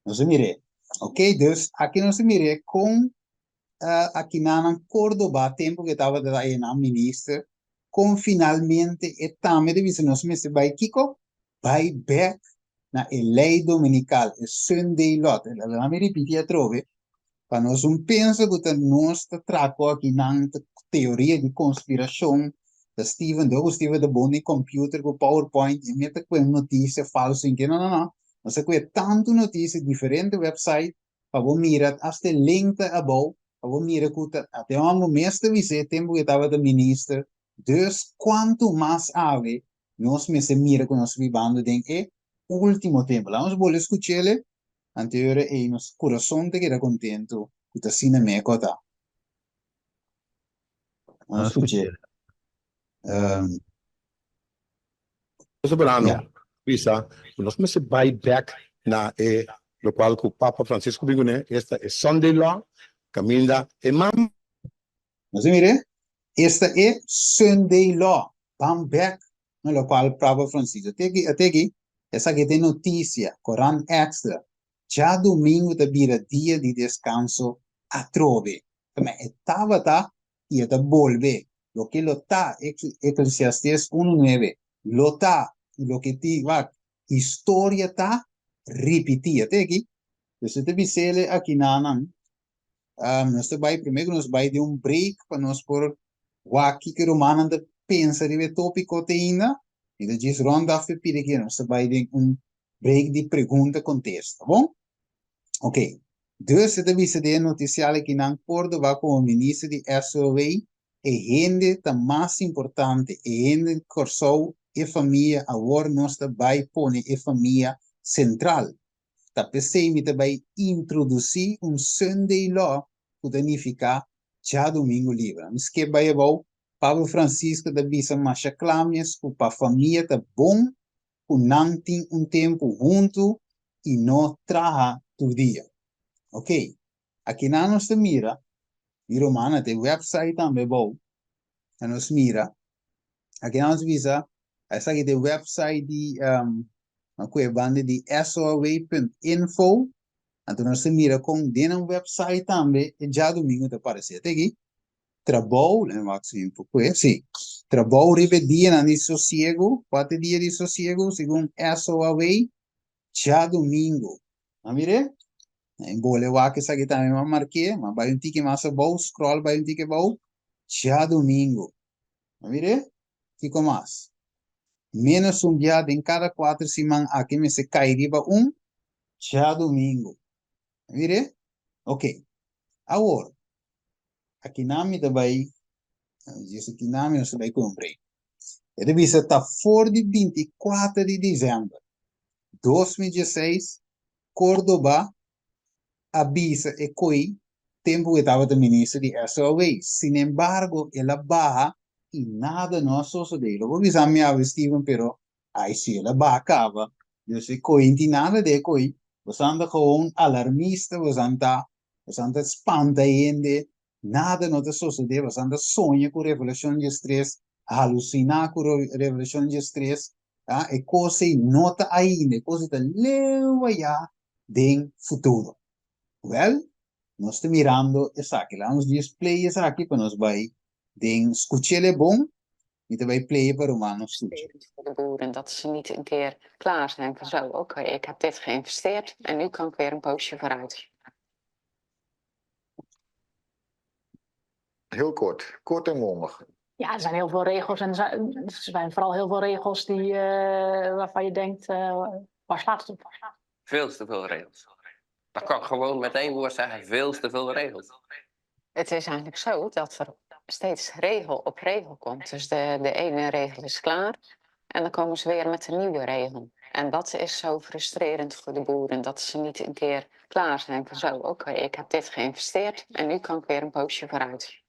Nós mire. Ok, dus aqui nós mire com aqui na Córdoba, tempo que estava aí na ministra, com finalmente e também de vista nós me vai Kiko, vai back na lei dominical, é Sunday lot. Ela me repetia trove, para nós pensa que nós trago aqui na teoria de conspiração da Steven de Bonnie computer com PowerPoint e mete com notícia falsa em que não. Nós temos tanto notícia diferente website para você mirar até link above para você mirar que até o momento de você tempo que estava da ministra, dus quanto mais ave nós me se mira com nós vivendo é último tempo. Lá nós vamos escutar ele anterior e nos coração te queda contento que está sendo me cota. Vamos escutar. Soberano, Yeah. visa, nós me se vai back na lo qual o Papa Francisco Bigune, esta é Sunday Law, caminda, e mamma. Mas mire, esta é Sunday Law. Vamos back no qual Papa Francisco. Até aqui, essa aqui tem notícia, Coran Extra. Já domingo te vira dia de descanso a trove. Mas estava tá e está volve. Lo que lo tá, Eclesiastes 1:9. Lo tá, lo que ti va, historia tá, repetir. Até aqui, você te visele aqui na nós vai primeiro nós vai de break para nós por aqui que romana de pensa de tópico ainda e de diz ronda af pide que nós vai de break de pergunta contexto, tá bom? Ok. Dus het is de noticiale que na Córdoba como ministro de SOV e gente tá mais importante e gente corsou e família agora nós vai pôr e família central. Tapi me vai introduzir Sunday Law que significa já domingo livre. Mas que vai bom, Pablo Francisco da bisa macha clames que para a família tá bom, que não tem tempo junto e não trabalha todo dia. Ok? Aqui na nossa mira, e romana tem website também bom, a nos mira. Aqui na nossa visa, essa aqui tem website de uma banda de soa.info. Então, nós mira com dentro do website também, e já domingo te aparecer. Até aqui, trabalho, né, Maximo, sim. Trabalho, dia de sossego, 4 dias de sossego, segundo SOA, já domingo. Não mire? Em boleh que essa aqui também eu marquei, mas vai tique mais bom, scroll vai tique bom, já domingo. Não mire? Fico mais. Menos dia em cada 4 semanas, aqui me se cairia já domingo. Mire? Ok. Agora, aqui na minha também, isso aqui na minha você vai cumprir. Ele visa estar fora de 24 de dezembro de 2016, Córdoba, avisa e coi, tempo que estava o ministro de SOV. Sin embargo, ela barra e nada não sucedeu. Vou avisar minha Steven, pero aí se ela barra acaba, eu sei coi, não tem nada de coi. Você anda gewoon alarmista, você anda espanta ainda, nada não te sucede, você anda sonha com revelação de estresse, alucinar com revelação de estresse, e coisa nota ainda, coisa que leva já de futuro. Well, nós estamos mirando essa aqui, lá nos display essa aqui para nós vai, den escutar é bom, e também play para o humano escutar. Voor de boeren dat ze niet een keer klaar zijn van zo, oké, ik heb dit geïnvesteerd en nu kan ik weer een poosje vooruit. Heel kort en bondig. Ja, er zijn heel veel regels en er zijn vooral heel veel regels die, waarvan je denkt, waar slaat het op? Veel te veel regels. Dat kan ik gewoon met één woord zeggen, veel te veel regels. Het is eigenlijk zo dat er steeds regel op regel komt. Dus de ene regel is klaar en dan komen ze weer met een nieuwe regel. En dat is zo frustrerend voor de boeren, dat ze niet een keer klaar zijn van zo, oké, ik heb dit geïnvesteerd en nu kan ik weer een poosje vooruit.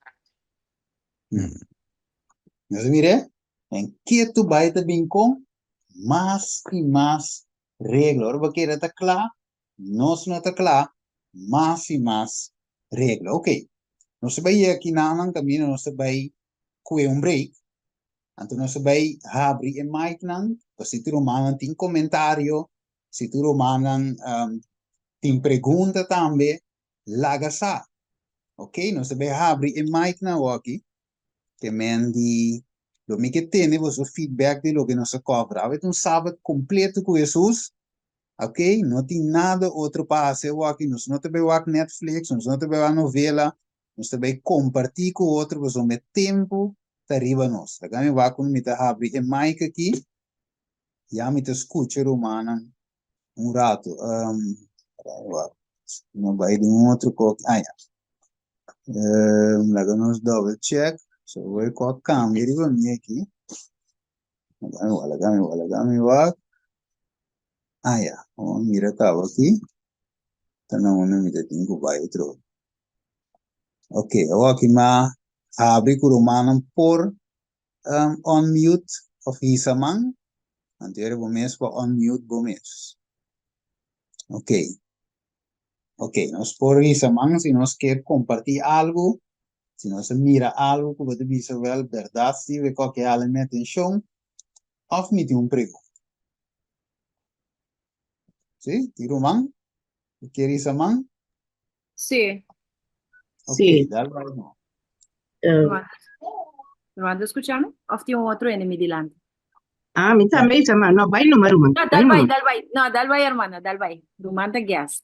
¿No se mire? En que tu baita bin con más y más reglas. Ahora porque está claro, no está claro, más y más reglas. Ok, no se vaya aquí nada en camino, no se vaya con un break. Entonces no se vaya abrir el mic, pues si tú mandan tin comentario, si tú mandan tin pregunta también, la gasa. Ok, no se vaya abrir el mic aquí. Que mendi lo que tiene vos feedback de lo que nos cobra. A veces un sábado completo con Jesús, ok? No tiene nada otro para hacer aquí. No te veo Netflix, no te veo novela, no te veo compartir con otro, pues me tiempo está arriba nos. Acá me va con mi abrir el mic aquí, ya me te escucho romana un rato. No va a ir un otro coque. Ah, ya. Laga nos double check. So voy a cambiar aquí. Lagami wag. Ah, ya. Oh, mira, estaba aquí. Tanong na mitating ko ba ito? Okay, aquí ma abri ko romanang por on mute of hisamang. Anterior bomes pa on mute bomes. Okay. Okay, nos por hisamang si nos quer compartir algo, si nos mira algo que você visa wel verdad si ve qualquer algo atenção, of me um prego. ¿Sí? Tiro man? ¿Quer hisamang? Sí. Okay, Sí. dale right now. Romando, escuchame? Of tem outro enemy delante. Mi também sama. No, vai número man. No, Vai número. No, dal vai, hermana, dal vai. Romanda gas.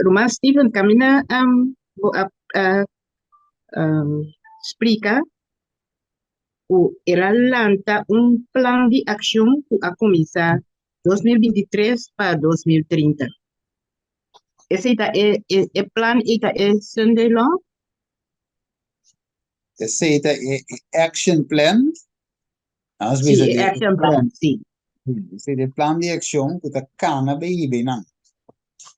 Rumah Steven camina explica o ela lança plan de acción a começar 2023 para 2030. Esse é plan é Sunday Law. Esse é action plan. As Sim, vezes é action plan, sim. esse é plan de ação que está cana bem não.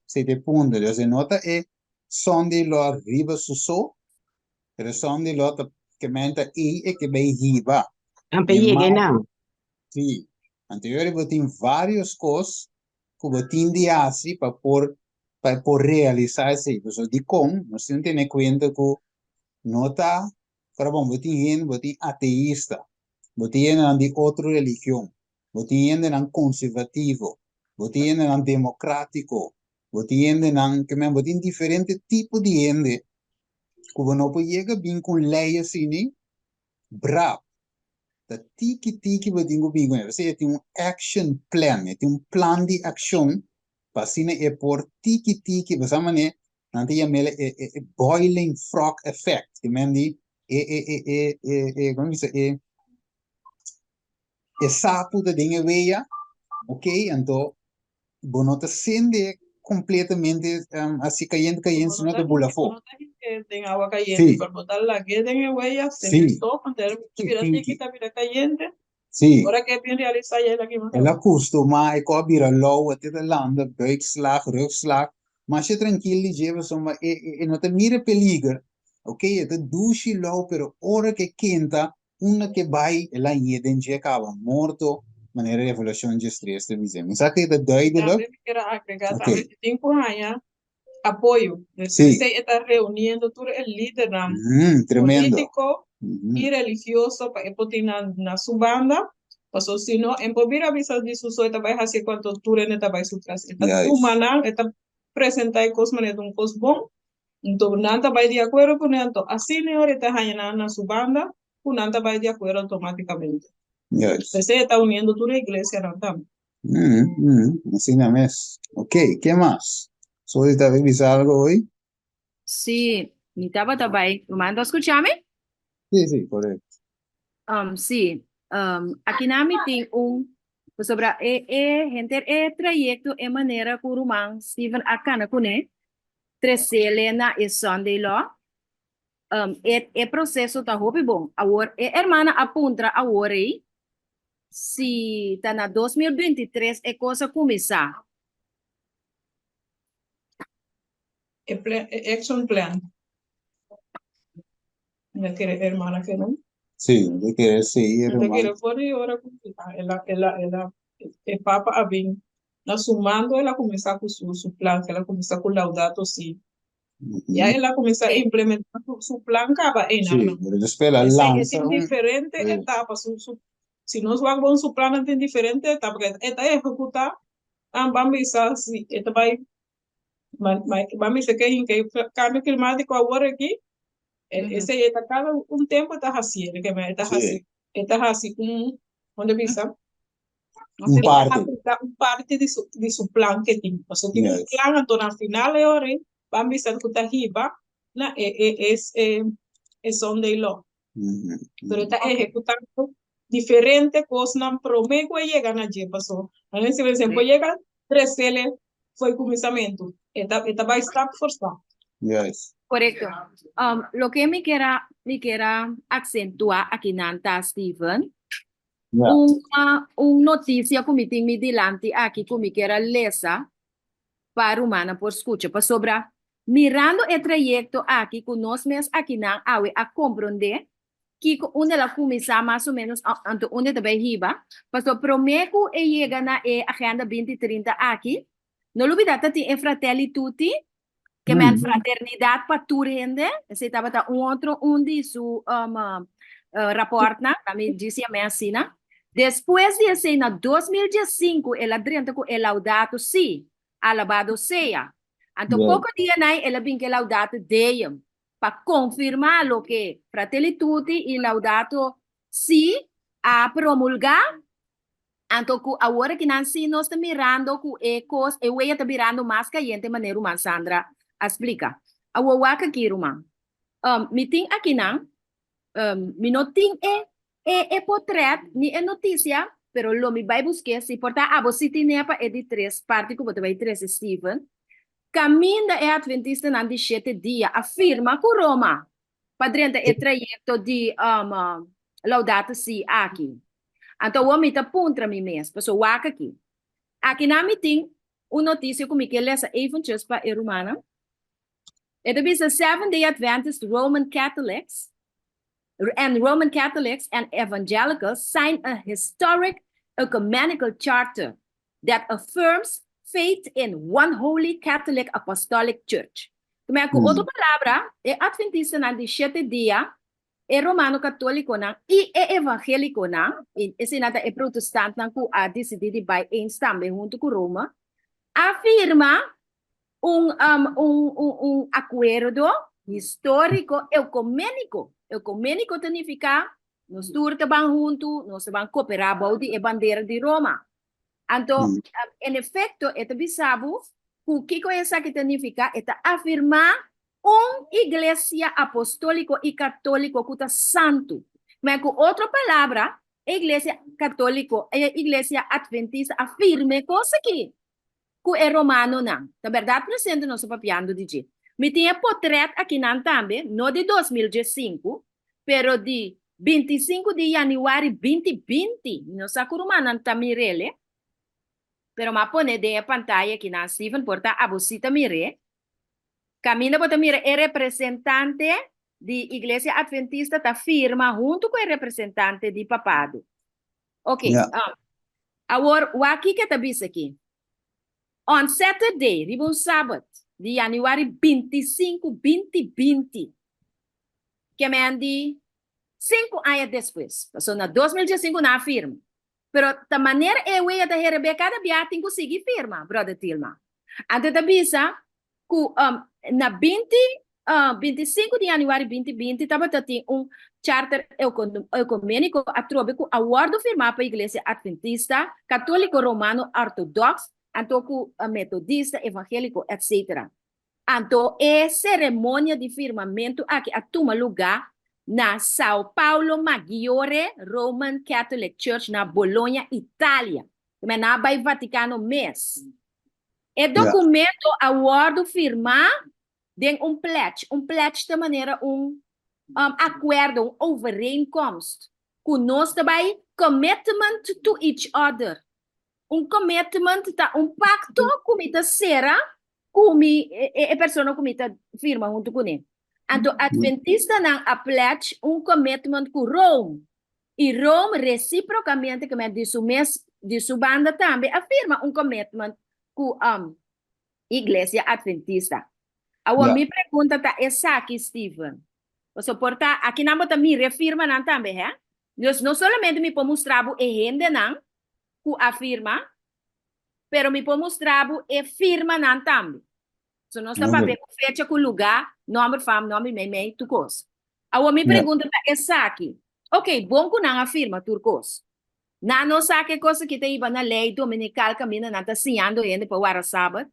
Se te punto, se nota é Sunday law arriba so, pero Sunday law que menta e que bem riba. Ampegue não. Sim. Anterior eu tinha várias coisas que eu tinha de fazer para por realizar isso. Então, de com, nós temos que ter conta que nota, para bom, eu tinha ateísta, eu tinha de outra religião, eu tinha de conservativo, eu tinha de democrático, eu tinha de que me botin diferente tipo de gente que não pode chegar bem com leis assim, bravo. Da tiki botin bem com você tem action plan, tem plan de ação para assim é por tiki, você mané nanti ya mele boiling frog effect, que mendi como dice sapo de dingen weia, ok? Então, não te sente completamente assim caindo, se não te bula fo. Tem agua caliente Sí. para botar la que tenga huellas, Sí. en el top, mira Sí. chiquita, mira caliente. Sí. Ahora que bien realizar ya aquí más. Ela costuma e cobra low até de landa, buikslag, rugslag, mas je tranquilo lleva soma não te mira peligro, ok? Te dushi low, pero ora que quenta, una que vai, ela jeden je acaba morto, maneira de evolução de estresse te dizem. Sabe que te duidelijk? También quiero agregar, Ok. también 5 años, apoio. Sí. Você está reuniendo todo el líder Tremendo. político y religioso para que na su banda. Pasó si no, en pobir avisar de su soita vai hacer quanto tour en esta vai su tras. Esta Yes. tu manan, esta presenta y cosas maneira un cos bom. Então, nanta vai de acordo com isso. Assim, né, hora está na su banda, o nanta vai de acordo automaticamente. Yes. Você está uniendo toda a igreja, não tá? Así nada más. Ok, ¿qué más? ¿Soy de revisar algo hoy? Sí, mi estaba também. Romando, escuchame? Sí, correcto. Sí. Aqui na mi tem sobre gente trayecto e maneira que o Roman Steven Akana kune tresele na e Sunday law. Processo tá hopi bom. Agora, hermana apunta agora aí. Se tá na 2023 é coisa começar. Action plan. Me quiere hermana que no. Sí, de que sí, Te hermano. quiere por ahí ahora con el Papa Abin. No sumando, ela começar com su plan, que ela começar com Laudato Si. Ya ela começar a implementar su plan, acaba en Sí, pero después la Es lanza. en diferentes etapas. Si no van con su plan en diferentes etapas, porque esta ejecutar, vamos a si esta vamos a que cambio climático ahora aquí, ese está cada un tiempo está así, que me está así, onde visa. Un parte. Un parte de su plan que tiene. O sea, tiene un plan, entonces al final de hora, vamos a escutar arriba, es donde lo. Pero está ejecutando diferentes cosas, no prometo que llegan allí, pasó. A veces pues llegan 3 fue el comenzamiento. Esta va a estar forzado. Yes. Correcto. Lo que me quiera acentuar aquí nanta Steven, una notícia que me tem delante aqui que me quiera lesa para humana por escucha, para sobra mirando el trayecto aquí que nós mesmos aqui na a compreender que onde ela começa mais ou menos onde também riba, para prometo e chega na agenda 2030 aqui, não olvidar que tem Fratelli Tutti, que é fraternidade para tudo gente, se estava outro su rapport na, também disse a minha assina. Depois de assim, na 2015, ela drenta com el Laudato Si, alabado seja. Então, pouco dia aí, ela vem que Laudato Deum, para confirmar lo que Fratelli Tutti e Laudato Si a promulgar. Então, agora que nós estamos mirando com ecos, e eu estou mirando mais caliente maneira, uma Sandra explica. A wawaka aqui, Ruma. Meeting aqui não, me não tem portrait, ni notícia, pero lo me vai buscar, se portar a você tem de 3 partes, como você vai 3 Steven. Caminho é adventista na 17 dia, afirma que Roma, padrenta é trajeto de Laudato Si aqui. Então, o homem está puntra me mesmo, pessoal, waka aqui. Aqui na meeting, uma notícia que me quer ler evangelios para a romana. It is a Seventh-day Adventist Roman Catholics and evangelicals signed a historic ecumenical charter that affirms faith in one holy Catholic Apostolic Church. Com outra palavra, é adventista na 17 dia, é romano católico na e é evangélico na, esse nada é protestante na que a decidido by também junto com Roma, afirma acuerdo histórico ecumênico. Ecumênico significa nós todos estamos juntos, nós vamos cooperar para a bandeira de Roma. Então, em efeito, é bisabo o que isso significa? É afirmar igreja apostólico e católico que está santo. Mas com outra palavra, a igreja católica e a igreja adventista afirma coisa que é romano não. Na verdade, presente nós papiando de jeito. Me tinha portrait aqui não também, não de 2015, pero de 25 de janeiro 2020. Não sei como não está mirele, pero ma pone de pantalla aqui na Steven porta a você mire. Camina para mire é representante de igreja adventista ta firma junto com o representante de papado. Ok. Agora, o aqui que está visto aqui. On Saturday, ribon Sabbath, de januário 25, 2020, que é de 5 anos depois. Passou na 2015 na firma. Pero da maneira eu ia da receber cada dia tem que seguir firma, brother Tilma. Antes da visa, na 25 de januário 2020, estava tendo charter ecumênico atróbico a acordo firmado para a igreja adventista, católico romano ortodoxo, anto metodista, evangélico, etc. Então, é cerimônia de firmamento aqui a toma lugar na São Paulo Maggiore Roman Catholic Church na Bologna, Itália. Mas na Bai Vaticano mês. É documento a acordo firmar de pledge. Pledge de maneira acordo, overeenkomst. Nós também commitment to each other. Commitment, pacto, como será, como a pessoa como firma junto com ele. Anto Adventista nang a pledge commitment com Rome. E Rome reciprocamente, como é de sua banda também, afirma commitment com Igreja Adventista. Agora, me pergunta tá essa aqui, Steven. Você porta aqui não bota me reafirma não também, é? Não somente me pode mostrar o gente não que afirma, pero me pode mostrar e firma não também. So não está para ver fecha com lugar, nome, fam, nome, meme, tu coisa. Agora me pergunta tá essa aqui. Ok, bom que não afirma turcos. Não sabe que coisa que tem na lei dominical caminha não está ensinando ainda para o sábado.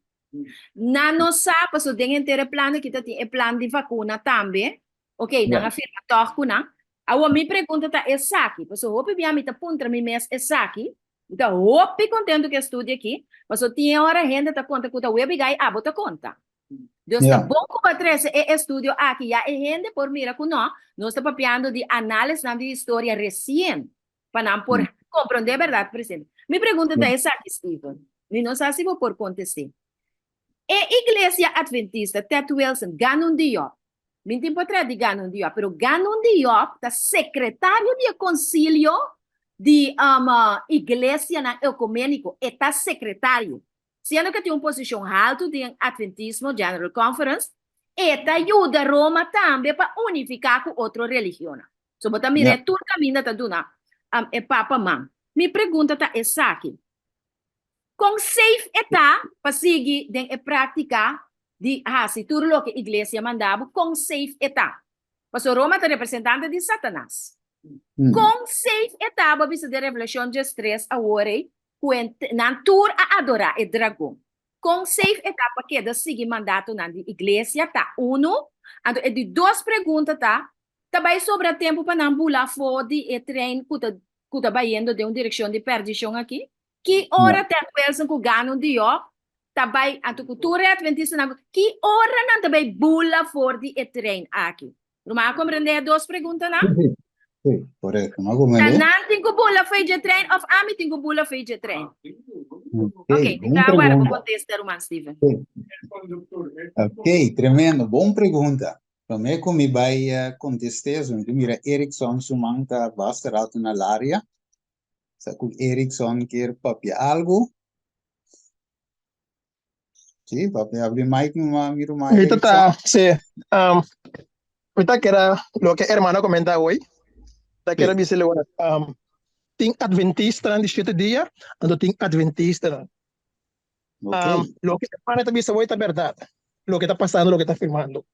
Não sabe, so tem inteiro plano que tem plano de vacuna também. Ok, não afirma toco não. Agora me pergunta tá essa aqui, porque hope bem me tá punta me mes essa aqui. Então hope contento que estude aqui, mas eu tinha hora gente tá conta que tá web guy bota conta. Deus está bom com esse estudo aqui, já é gente por mira com nós está papiando de análise de história recente, para não por compreender a verdade presente. Me pergunta tá essa aqui, Steven. Me não sei se vou por contestar. Igreja Adventista, Ted Wilson, Ganon Diop. Mintim potrà di Ganon Diop, pero Ganon Diop é secretário de concílio de Igreja Ecumênico, é secretário. Sendo que tem uma posição alta de Adventismo General Conference, eta ajuda Roma também para unificar com outra religião. So, bota mire, tudo caminho tá duna, Papa Man. Me pergunta tá essa aqui. Com safe eta para seguir a prática de se tudo o que a igreja mandava com safe eta. Porque Roma é representante de Satanás. Com safe eta para bisa de Revelação de 3 agora, na tour a adorar o dragão. Com safe eta para que da seguir mandato na igreja tá uno, então é de duas perguntas tá. Também sobra tempo para não pular fora de trem que tá indo de uma direção de perdição aqui. Que hora tem Wilson que ganham de também a cultura adventista que hora não também bula fora de trem aqui. Não compreender duas perguntas não? Sim, correto. Não compreendo. Não tem que bula fez de trem ou a mim tem que bula fez de trem. Ok, então agora vou contestar o Steven. Ok, tremendo, boa pergunta. Como é que me vai contestar? Mira, Erickson sumanta basta rato na área. Se o Erickson quer papiar algo. Sim, papiar abrir mic no miro mais. Ahorita está, sí. Ahorita que era lo que hermano comenta hoy. Da que era dice tem adventista de 7 dias, ando tem adventista. Lo que hermano está diciendo hoy es verdad. Lo que está pasando, lo que está afirmando.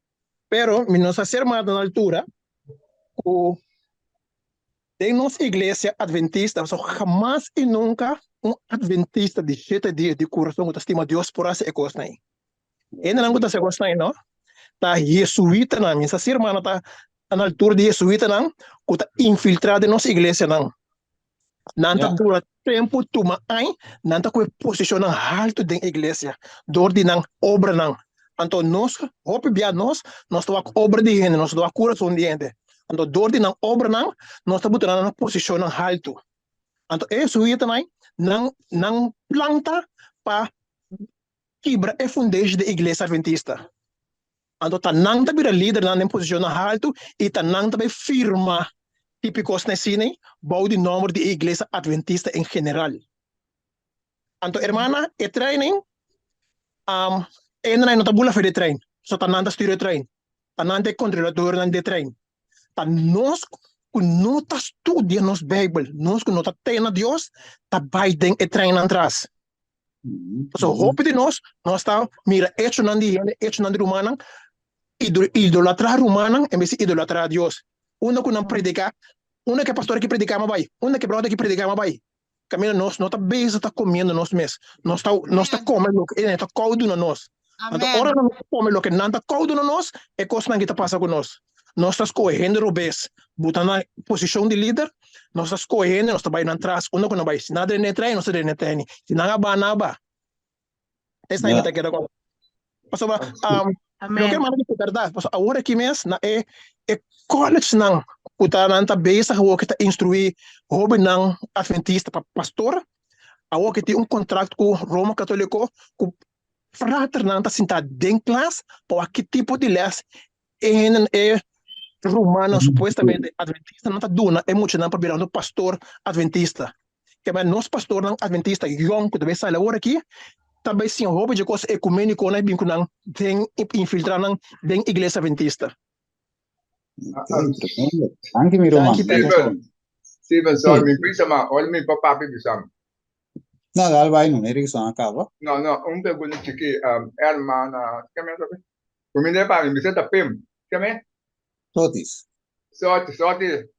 Pero nos acercamos a una altura de nossa igreja adventista, jamás e nunca adventista de 7 dias de coração que estima Deus por essa coisa aí. Ainda não está coisa aí, não? Tá jesuíta não, minha irmã tá na altura de jesuíta não, que tá infiltrada na nossa igreja não. Não tá dura tempo toma aí, não tá com posição alto da igreja, dor de não obra não. Então nós, hope bia nós estamos obra de gente, nós estamos coração de gente. Então dor de não obra não, nós estamos botando na posição alto. Então jesuíta não planta para quebrar a fundagem da igreja adventista. Então tá não tá vira líder na posição alto e tá não tá firma típicos na cine, bau de número de igreja adventista em geral. Então hermana, e training ainda não tá bula de trein, só tá não tá styre trein, tá não tá controlador de trein. Tá nós que não tá estudia nos Bible, nós que não tá tendo Deus, tá baiden e trein atrás. So hope de nós tá mira hecho não de romana, idolatrar romana, em vez de idolatrar Deus. Una que não predica, una que pastor que predicava vai, una que brother que predicava vai. Camila nós não tá bem, tá comendo nós mesmos. Nós tá comendo o que ele tá caldo na nós. Então ora não come o que não tá caldo na nós, é coisa que tá passa com nós. Nós tá escolhendo robês, botando na posição de líder, nós tá escolhendo, nós tá vai na trás, una que não vai, se nada nem treino, nós tá nem treino. Se não naba. Essa aí tá querendo. Passou eu quero mandar de verdade, porque agora aqui mesmo é college não, que tá na base que tá instruir hobby não adventista para pastor, agora que tem contrato com Roma Católico, com frater não tá sentado em classe, para que tipo de les en romano supuestamente adventista não tá duna é muito não para virar um pastor adventista que mas nós pastor não adventista young que deve sair agora aqui também sim roupa de coisa ecumênico né bem que não tem infiltrar não tem igreja adventista. Anche mi Roma. Steven, sorry, mi bisa ma, olha mi papapi bisa. No, dal vai, non eri che sono a capo. No, un pergunta que hermana, que me sabe? Comida para mi bisa tapim. Que me? Totis. Sorte,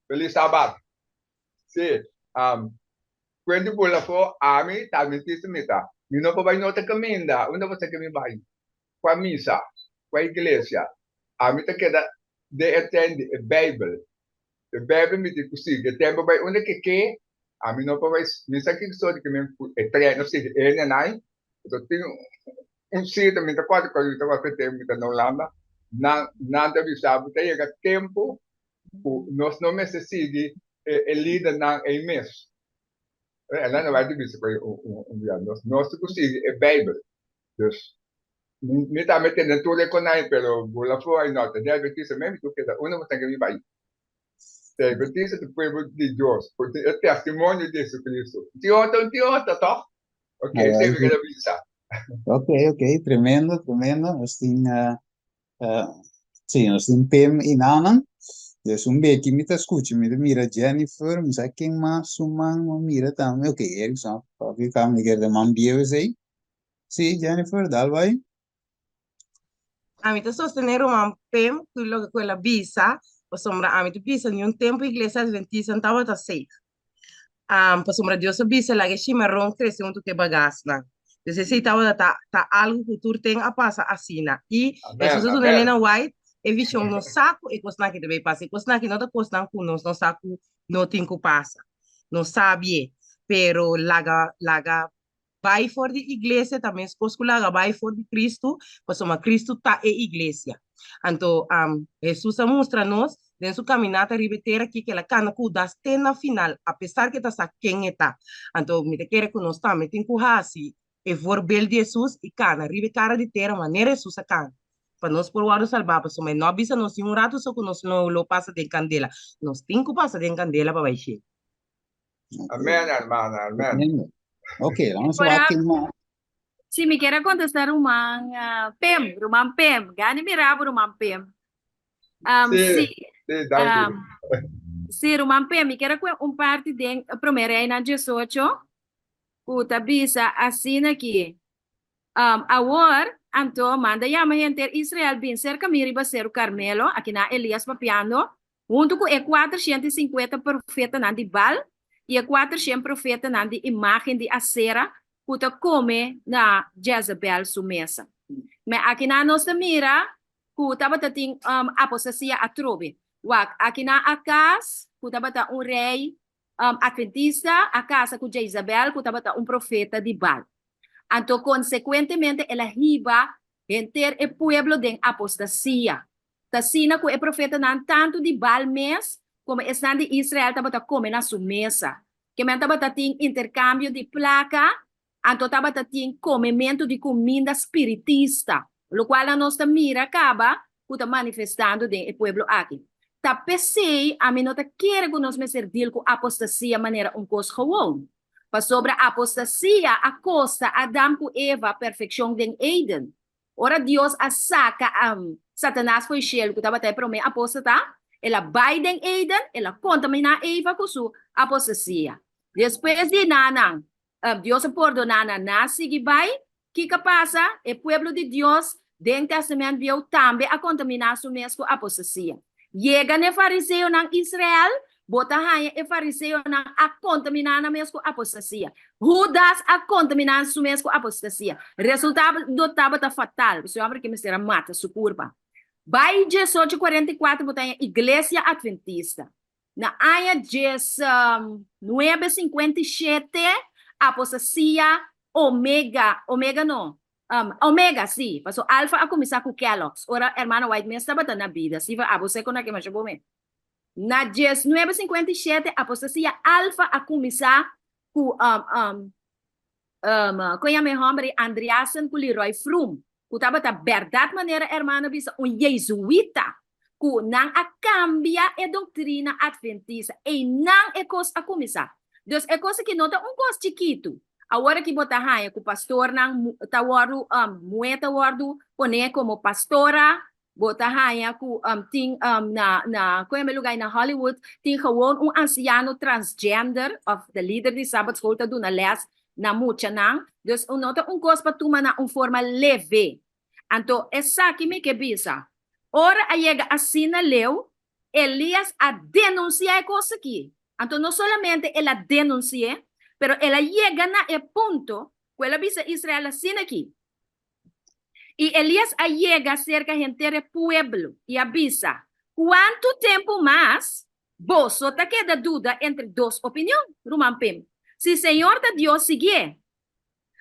feliz sábado. Sim, quando pula for, ami, tá me disse mita. Mi não vai nota caminda, onde você que me vai? Com a missa, com a igreja. Ami tá queda de attende a Bible. A Bible me diz que tempo vai onde que a mim não vai missa que só de que me treino se ele não eu tenho sítio me tá quase quando eu estava tempo me tá na Holanda nada avisava tem que tempo nós não me segue líder na mês ela não vai dizer para nós conseguir a Bible dus me tá metendo tudo com aí pero bola foi nota deve ter mesmo tu que uno não tem que me vai a advertência do povo de Deus, porque é testemunho de Jesus Cristo. Tiota, tá? Ok, sempre que avisa. Ok, tremendo. Nós temos, sim, nós temos PM in Anang. Dus um beetje me tá escute, me mira Jennifer, me sabe quem mais, Suman, mira também. Ok, Erickson, papi, kami quer de mambieu aí. Sim, Jennifer, dal vai. A mí te sostener un PEM, quello quella visa, sombra a mí te visa ni un tempo iglesia adventista estava tá safe. Sombra Deus visa lá que chimarrão cresce muito que bagasna. Então se estava tá algo que tu tem a passa assina. E Jesus do Helena White e visão no saco e coisa que deve passar, coisa que não tá coisa com nós no saco não tem que passa. Não sabe, pero laga vai for de igreja também escola vai for de Cristo, pois uma Cristo tá é igreja. Então, Jesus mostra nós dentro sua caminhada ribeteira aqui que ela cana com das na final, apesar que tá sa quem está. Então, me te quer que nós também tem que hasi e for bel de Jesus e cana ribe cara de terra maneira Jesus a cana. Para nós por o salvar, pois mas não bisa nós um rato só que nós não lo passa de candela. Nós tem que passar de candela para baixar. Amém, hermana, amém. Ok, vamos lá que mais. Se me quer contestar rumang rumang PEM, gani mirabo rumang PEM. Se rumang PEM, me quer parte de primeira na 18, o tabisa assim aqui. Agora, então, manda yama gente Israel bin cerca miriba ser o Carmelo, aqui na Elias papiano, junto com 450 profetas na de Baal, e 400 profetas na de imagem de Acera, que come na Jezebel sua mesa. Mas aqui na nossa mira, que estava tendo apostasia a trobe. Aqui na Acas, que estava rei adventista, a casa com Jezebel, que estava profeta de Baal. Então, consequentemente, ela riba enter o pueblo de apostasia. Tasina que o profeta não tanto de Baal mes, como está de Israel, estava come na sua mesa. Que men estava tendo intercâmbio de placa, então estava tendo comimento de comida espiritista, o qual a nossa mira acaba está manifestando de pueblo aqui. Tá pensei, a mim não quer que nós me servir com apostasia maneira coisa gewoon. Para sobre a apostasia, a costa Adam com Eva, perfeição de Eden. Ora Deus a saca Satanás foi cheio que estava até para mim apostata. Ela vai em Eden, ela contamina Eva com sua apostasia. Depois de Nanang, Deus perdonar na sigue vai, que passa? O pueblo de Deus, dentro do Testamento, viu também a contaminar sua mesma apostasia. Chega no fariseu em Israel, bota raia e fariseu a contaminar na mesma apostasia. Judas a contaminar sua mesma apostasia. Resultado do estava fatal. O senhor que me será mata sua curva. Vai 1844 botar a Igreja Adventista. Na área 957 apostasia Omega não. Omega, sim. Passou Alfa a começar com Kellogg's. Ora, hermano White, me estava na vida. Se vai a você com a que me chamou me. Na 957 apostasia Alfa a começar com conhece homem Andreasen com Leroy Froome. Que estava da verdade maneira, hermano, bisa jesuíta. ku nang a cambia e doutrina adventista e nang e cos a começar. Dus é coisa que nota cos chiquito. Agora que botar raia com o pastor nang tawardu mueta wardu pone como pastora botar raia com ting na como é lugar na Hollywood tem gewoon anciano transgender of the leader de Sabbath school ta do na les na mucha nang. Dus nota cos pa tuma na forma leve. Anto essa que me que bisa. Ora a llega assim na leu Elias a denunciar a coisa aqui. Então, não somente ela denuncia, pero ela llega na punto que ela dice Israel assim aqui. E Elias a llega cerca gente do pueblo e avisa, quanto tempo mais vos só queda dúvida entre duas opiniões, Rumampem. Se Senhor da Deus sigue,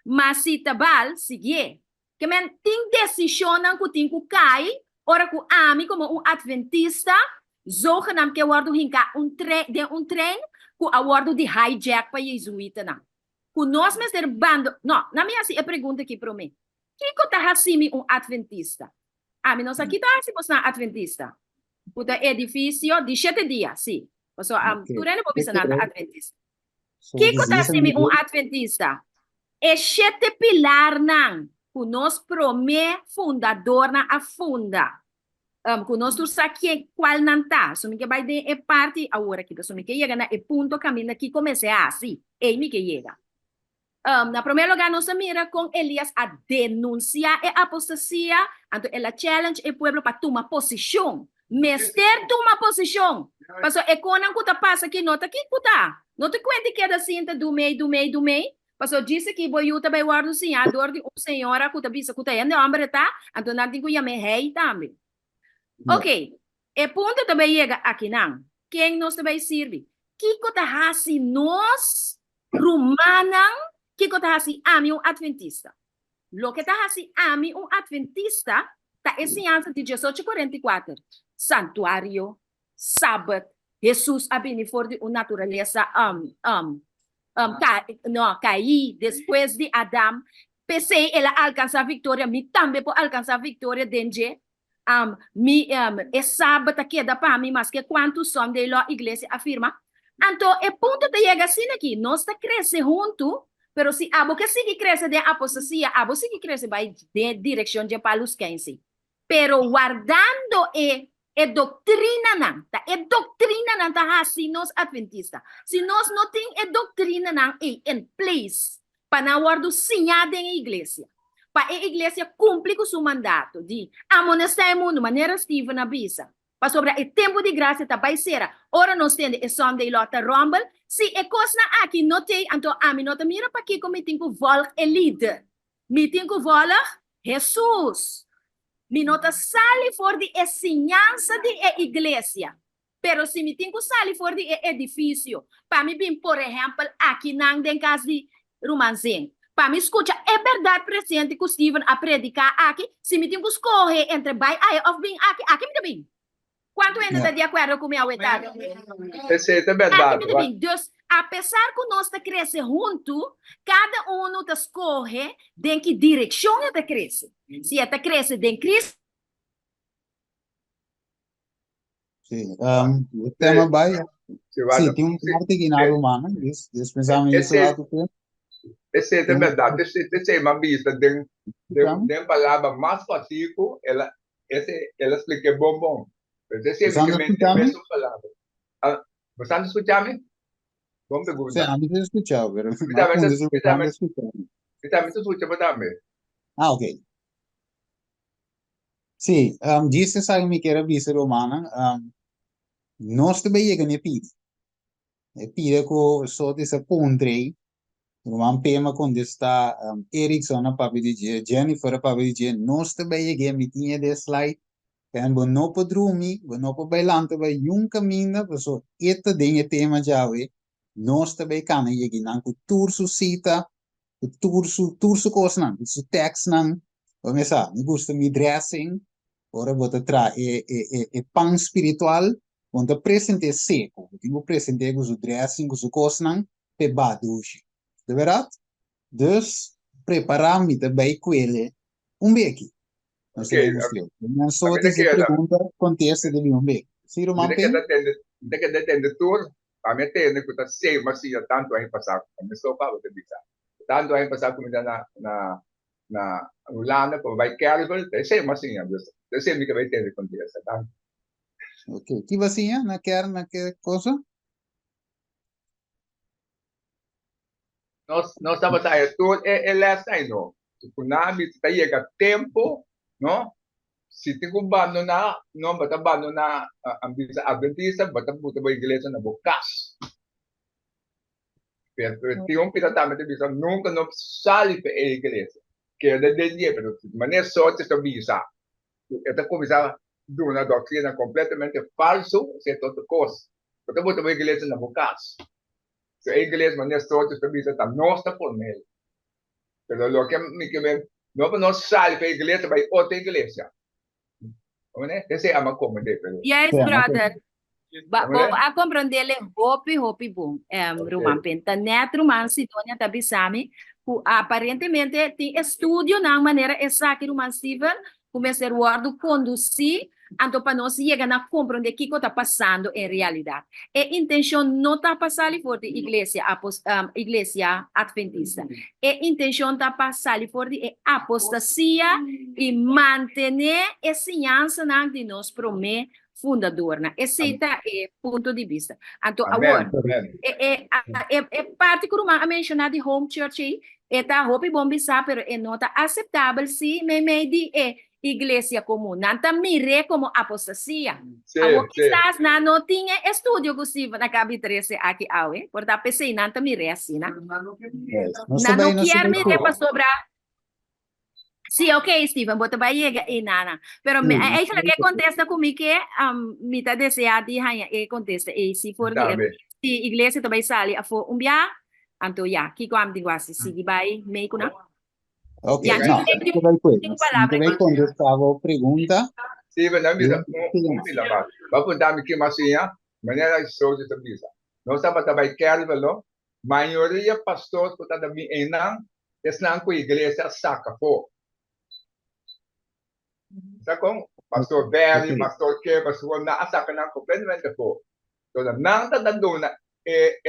mas se Tabal sigue, que men tem decisão que tem que cair, ora que ami como adventista, zogenaamd que worden hinka trein ku awardo de hijack pa jesuita na. Ku nós mesmo bando, não, na minha assim a pergunta aqui para mim. Que tá hasimi adventista? Ami nós aqui tá hasimi na adventista. Puta edifício de 7 dias, sim. So tu rene po bisa na adventista. Que tá hasimi adventista? E 7 pilar nang ku nós prome fundador na afunda. Conosco aqui qual não tá, so me que vai de parte agora aqui, so me que chega na ponto caminho aqui comece assim, e me que chega. Na primeiro lugar nós mira com Elias a denunciar a apostasia, então ela challenge o povo para tomar posição, mester tomar posição. Passo é quando que tá passa aqui nota que puta, nota quando que da cinta do meio. Passo disse que boiuta vai guardar sim a dor de senhora que tá bisa que tá indo homem tá, então não tem que chamar rei também. Ok, e ponto também chega aqui não. Quem nós também serve? Kiko tahasi nós rumanang, kiko tahasi ami adventista. Lo que tahasi ami adventista, ta ensinança de 1844. Santuário, sábado, Jesus abini for de natureza cair depois de Adam. Pensei ela alcançar vitória, me também por alcançar vitória dentro. É sábado aqui da para mim, mas que quantos são de lá a igreja afirma. Então, é ponto de chegar assim aqui, nós está crescendo junto, pero se abo que sigue cresce de apostasia, abo sigue cresce vai de direção de Paulus 15. Pero guardando doutrina não, tá? É doutrina não tá assim nós adventista. Se nós não tem doutrina não em place para guardar sinhada em igreja. Para a igreja cumprir com seu mandato de amonestar o mundo de maneira Steven avisa. Para sobre o tempo de graça também será. Ora nós temos o Sunday Lota Rumble. Se é coisa aqui não tem, então a mim não te mira para aqui como me tem que voltar o líder. Me tem que voltar Jesus. Me não te sale fora de ensinança de igreja. Pero se me tem que sair fora de edifício. Para mim, por exemplo, aqui não tem casa de Romanzen. Para me escutar, é verdade, presidente, que o Steven a predicar aqui, se me tem que escorrer entre by eye of being aqui me também. Quanto ainda está de acordo com minha oitava? Esse é verdade. Deus, apesar que nós está crescendo junto, cada um está escorre em que direção está crescendo. Se está crescendo em Cristo. Sim, o tema vai. Sim, tem parte que na romana, pensamos isso lá do tempo. Esse é verdade. Esse é uma vista de palavra mais fácil, ela explica bom. Esse é simplesmente a mesma palavra. Você não escuta-me? Vamos perguntar. Sim, antes de escutar, pero Ah, ok. Sim, disse sai me que era vista romana, nós também chegamos a pedir. Pide que só dessa pontrei. Roman pema quando está Erickson a papi de Jennifer a papi de nós também chegamos a tinha de slide. Kan we no po drumi, we no po bailante bij jong caminda, we so ete dingen tema jawe. Nós também kan je ginan ku tursu sita, ku tursu kosnan, ku tax nan. O me sa, me gusta mi dressing, ora bota tra pan espiritual, want a presente seco. Tipo presente ku su dressing, ku su kosnan, pe badushi. De verdade? Dus preparar-me também com ele um beque. Nós Ok, sabemos ok. que não só A vida dizer que era. pergunta, contesta de um bem. Sim, Romão Mira Pem? que detende tour, a mim tem que tá sei, mas sim, tanto aí passar, a mim só para você dizer. Tanto aí passar comida na Holanda, como vai Kervel, sei, mas sim, eu sei que vai ter contesta, tá? Ok. Que vacinha na que coisa? Nós estamos aí, tudo é last aí, não. O nome está aí, tempo, não? Se tem que abandonar, não vai abandonar a adventista, vai botar a igreja na bocas. Pero tem piratamente bisa nunca não sai para a igreja. Que é de dia, pero de maneira só esta bisa. Esta começar de uma doutrina completamente falso, se toda coisa. Porque botar a igreja na bocas. Se a igreja maneira só esta bisa está nossa por nele. Pero lo que me que não sai para a igreja, vai outra igreja. Né? Esse é a minha comida. Yes, brother. Bom, a compreender hopi bom. Roman Penta net Roman Sidonia Tabisami, que aparentemente tem estudo na maneira exata que Roman Steven começa a word conduzir, então para nós chegar a compreender o que está passando em realidade. E intenção não está passando por a igreja adventista. E intenção está passando por a apostasia e manter a ensinança que nos promete fundador, né? Esse é o ponto de vista. Então, agora, é parte que eu mencionar de home church aí, está roupa bom bisa, pero é nota aceitável se me de igreja comum. Não tá mire como apostasia. Agora, quizás não tinha estudo possível na cabe 13 aqui, portanto, pensei, não tá mire assim, né? Não quero me para sobrar. Sim, ok, Steven, bota vai chegar e nada. Pero aí que contesta comigo que me está desejando e contesta e se for se igreja também sale a for dia, então já, que como digo assim, se vai meio que não. Ok, não, você vai contestar a pergunta. Steven, não me dá lá. Vai contar me que macia, maneira só de tabisa. Nós estamos também querendo, maioria pastor que está também enang, esnan com igreja saca for. Sakong pastor Barry, pastor Ke, pastor na asa ka ng completamente po. So nang tadado na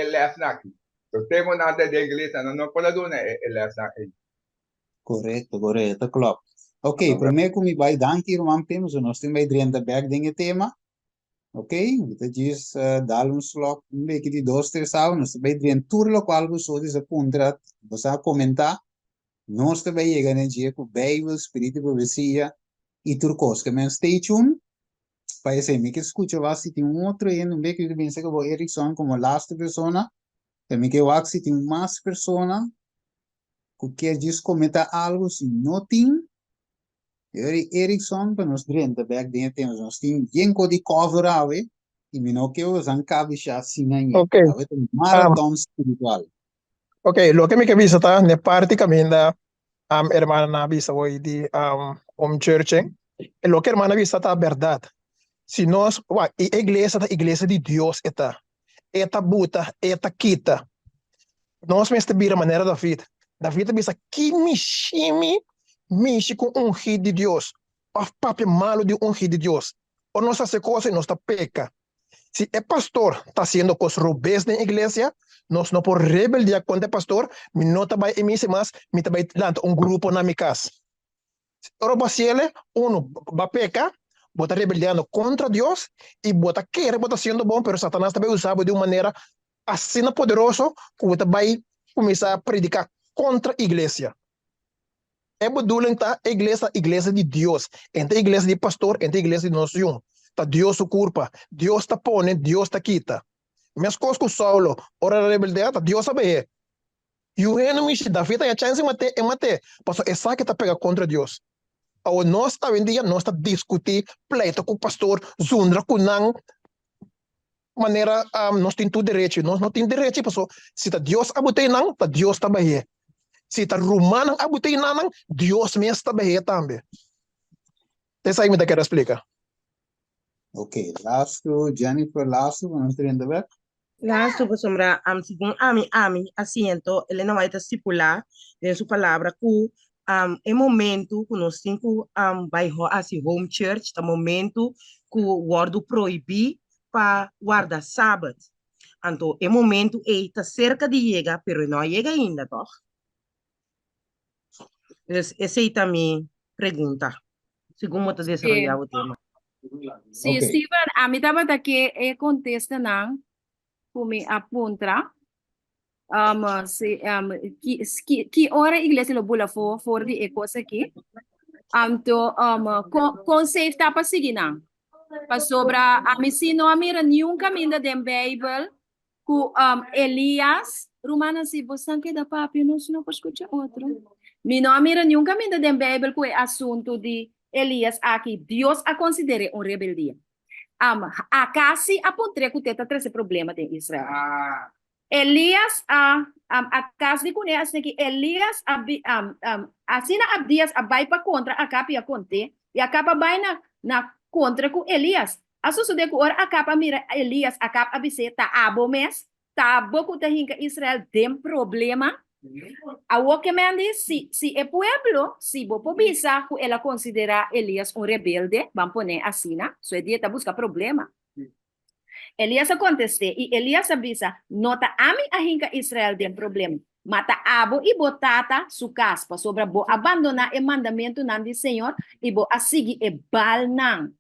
left na ki. So temo natin de iglesia no pala do na left na ki. Correto, klopt. Ok, primeiro que vai dar aqui Roman Pem, so nós temos aí dentro back dinge tema. Ok, então diz dar slot um beetje die 2-3 hours, nós vai dentro tudo o qual você diz apontar, você comentar. Nós também chegamos a com Bible, Espírito, Profecia e turcos, que men stay tuned. Para esse me que escuta lá se tem outro aí, não vê que eu pensei que o Erickson como last persona, também que eu acho que tem mais persona que quer diz comentar algo se não tem. Erickson para nós drenta back dentro temos nós tem bem de cover ave e me não que eu zancabe já assim aí. Ok. Marathon espiritual. Ok, lo que me avisa tá, ne parte caminda hermana na avisa hoy de home church, e lo que hermana avisa tá verdade. Se nós, a igreja de Deus eta buta, eta quita. Nós mesmo vira maneira da vida. David avisa que mexe com ungido de Deus. Papi malo de ungido de Deus. Ou nós faz coisa e nós tá peca. Se é pastor está sendo coisas rubes na igreja, nós não por rebeldia contra o pastor, me não tá vai emise mais, me tá vai lança grupo na minha casa. Ora basiele, vai pecar, bota rebeliando contra Deus e bota querer bota sendo bom, pero Satanás também usava de uma maneira assim poderosa que bota vai começar a predicar contra a igreja. É bedoeling tá igreja de Deus, entre a igreja de pastor, entre a igreja de nós um. Tá Deus o culpa, Deus tá pone, Deus tá quita. Minhas coisas com Saulo, ora rebeldia, tá Deus sabe. E o enemy se Davi tem a chance de matar, passou essa que tá pega contra Deus. Ao nós tá vendia, nós tá discutir pleito com o pastor, zundra com não maneira nós tem tudo direito, nós não tem direito, passou se tá Deus abutei não, tá Deus tá bem. Se tá romano abutei não, Deus mesmo tá bem também. Essa aí me dá que explicar. Ok, Jennifer, vamos tendo ver. Lasto, pues, según ami asiento, él no va a estipular en su palabra que é momento que nós temos vai assim home church, é momento que o word proibir para guardar sábado. Então, é momento está cerca de chegar, pero não chega ainda, toch? Essa é a minha pergunta. Segundo eu desarrollar o tema. Sim, Ok. Steven, a mim estava aqui contesta não, como apunta. Que hora a igreja lo bula for de coisa aqui. Então, conceito tá para seguir não. Para sobra, a mim se não mira nenhum caminho da Bible, com Elias, Romana se você que da papi, não se não pode escutar outro. Me não mira nenhum caminho da Bible com o assunto de Elias aqui. Deus a considera rebeldia. A casi apontre que teta três problema de Israel. Elias a casa de conhece que Elias assina Abdias a vai para contra a capa e a conte e a capa vai na contra com Elias. A sucede que ora a capa mira Elias a capa abise tá abo mes tá boco tá hinca Israel tem problema. A o que me diz se é pueblo se bo pobisa que ela considera Elias rebelde vamos poner assim na so dieta busca problema. Elias conteste e Elias avisa nota ami a hinka Israel tem problema. Mata abo e botata su caspa sobre bo abandonar o mandamento nan di Senhor e bo a seguir e bal nan.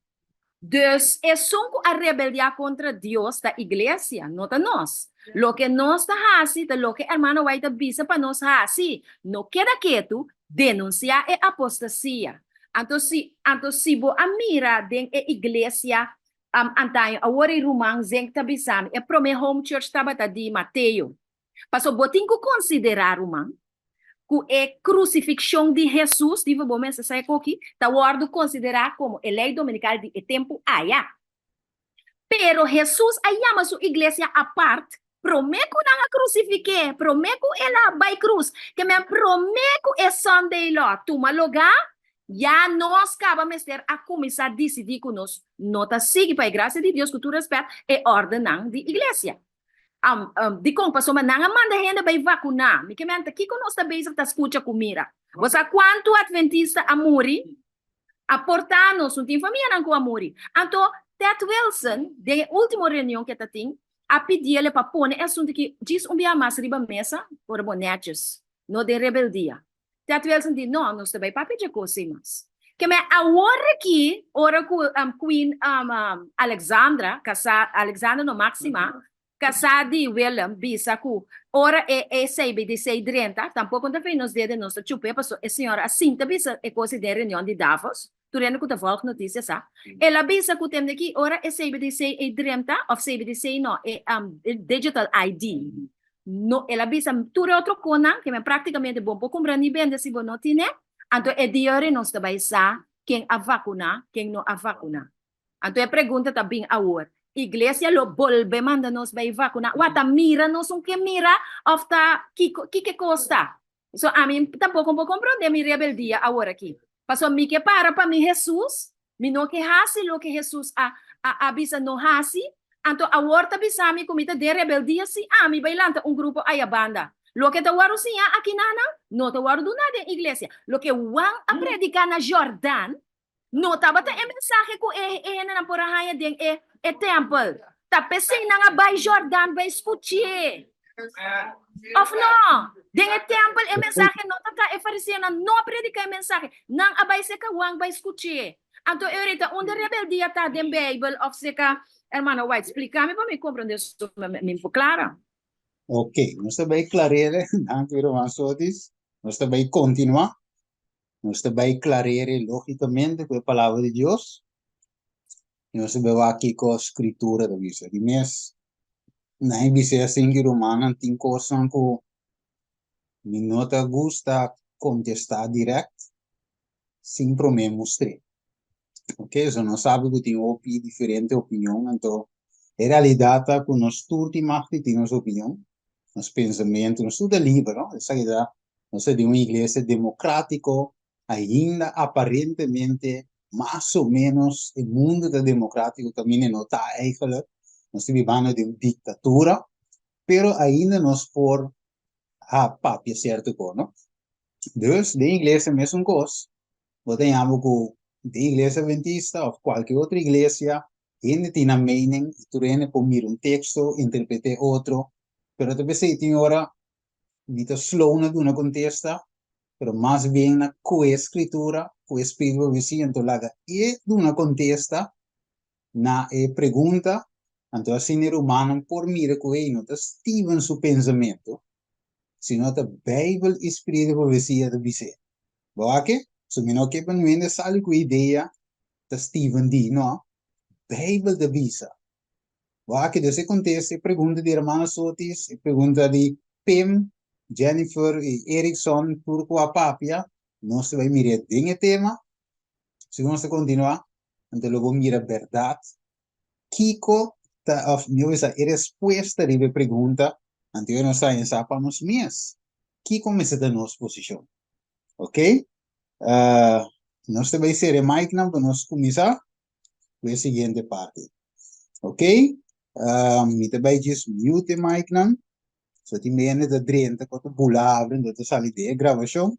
Dus é sonco a rebeldia contra Deus da igreja, nota nós. Lo que nós tá hasi, lo que hermano vai tá bisa para nós hasi, no queda quieto, denunciar e apostasia. Então se bo a mira den e igreja antayo awori rumang zeng tabisam e prome home church tabata di Mateo. Paso botin ko considerar rumang ku e crucifixión de Jesus, diva bom essa sai aqui, tá guardo considerar como a lei dominical de tempo aya. Pero Jesus ayama su iglesia aparte, promeco na crucifique, promeco ela by cruz, que me promeco é Sunday law, tu lugar já nós acaba mestre a começar a decidir com nós, nota sigue para a graça de Deus que tu respeita e ordenam de igreja. De como passou mas não manda gente para vacinar, me que mente aqui que nós também está escuta comida. Você quanto adventista a morrer, a portar nós não tem família não com a morrer. Então Ted Wilson, de última reunião que tem, a pedir ele para pôr assunto que diz dia mais riba mesa por bonetes, não de rebeldia. Ted Wilson diz, não, nós também para pedir coisas mais. Que me a hora aqui, hora com Queen Alexandra, Alexandra no Máxima, casada de William, bisa ku, ora é saiba de 6:30, tampouco não fez nos dedos nosso chupe, passou a senhora assim, bisa é coisa de reunião de Davos, tu rende que tu volta notícias, sa? Ela bisa ku tem daqui, ora é saiba de 6:30, ou saiba de 6 não, é digital ID. No, ela bisa tu outro cona, que é praticamente bom, pouco compreender bem desse bom não tinha, então é de hora nós também sa, quem a vacuna, quem não a vacuna. Então a pergunta também a hora. Iglesia lo volve manda nos vai vacuna. Wata mira nos un que mira of ta que costa. So a mim tampouco vou compreender minha rebeldia agora aqui. Passou me que para mim Jesus, me não que hasi lo que Jesus avisa no hasi. Anto a horta bisami comita de rebeldia si mi bailanta un grupo aí a banda. Lo que te waru sim aqui nana, não te waru do nada em igreja. Lo que wan a predicar na Jordan, no tabata e mensaje ko na porahaya den e temple. Tapos na nga by Jordan by escuche. Of no. Den e temple e mensaje no taka e farisena no predica e mensaje. Nang abay se ka wang by escuche. Anto eurita onde rebeldia ta den Bible of se ka hermano White explícame para me compreender isso me clara. Ok, nós também clarere, danke irmão Sotis. Nós também continuar. Nós também clarere logicamente com a palavra de Deus. Nós também aqui com a escritura da Bíblia. E mesmo, na Bíblia assim que romana tem coisas que me nota gusta contestar direto, sem me mostrar. Ok, se não sabe que tem diferente opinião, então, em realidade, que nós tudo temos opinião, nos pensamentos, nós tudo é livre, não? Essa ideia, nós somos de uma igreja democrática, ainda aparentemente, mais ou menos, o mundo da democrático também não está eigenlijk, nós vivemos de uma ditadura, pero ainda nós por a papia certo, não? Dus de iglesia es un cos. Botamos com de iglesia adventista ou qualquer outra iglesia, ele tem a meaning, tu rene por mir um texto, interprete outro, pero tu pensei tem hora, dita slow na duna contesta, pero mais bem na coescritura, coespírito vicino laga e duna contesta, na pergunta, então assim é humano por mira com ele, não tá Steven seu pensamento, sino a Bíblia espírito vicino de vice. Boa que? So mino que ben wende sali com ideia da Steven D, no? Bíblia de visa. Boa que desse contexto, pergunta de irmã Sotis, pergunta de Pim, Jennifer e Erickson, por qua papia, nós vai mirar dinge tema. Se nós continuar, então logo mira verdade. Kiko, of não é a resposta de pergunta, então nós saímos para nós mesmos. Kiko me está na nossa posição. Ok? Nós também ser Mike para nós começar com a seguinte parte. Ok? Me também diz mute Mike não. So ti mene da drenta com a palavra da sala de gravação.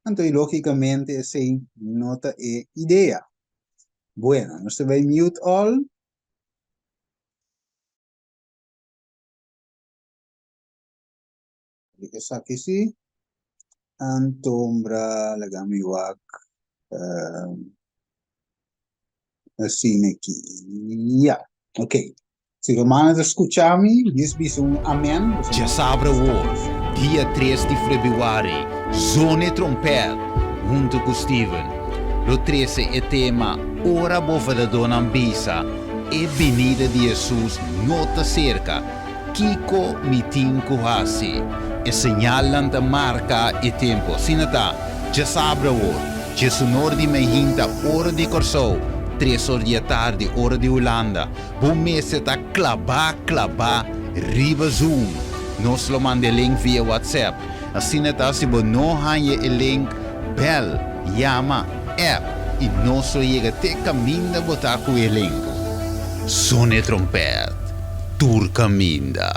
Então, logicamente, essa nota é ideia. Bueno, nós também mute all. Essa aqui sim. Antombra lagamiwak assim aqui. Yeah. Ok. Se romanos escutami, diz amém. Já sabe o dia 3 de fevereiro, Zone Trompet, junto com Steven. O 13 é tema Ora Bova da Dona Ambisa e Venida de Jesus nota cerca. Kiko mitin kuhasi. E segnalan da marca e tempo. Sinata, já sabe o já sonor de mehinta hora de Corsou, 3 horas da tarde, hora de Holanda. Bom mês tá clabar, riba Zoom. Nós lo mande link via WhatsApp. Assim se você não ganha o link, bel, llama, app e nós chega até caminho botar com o link. Zone Trompet, tur caminda.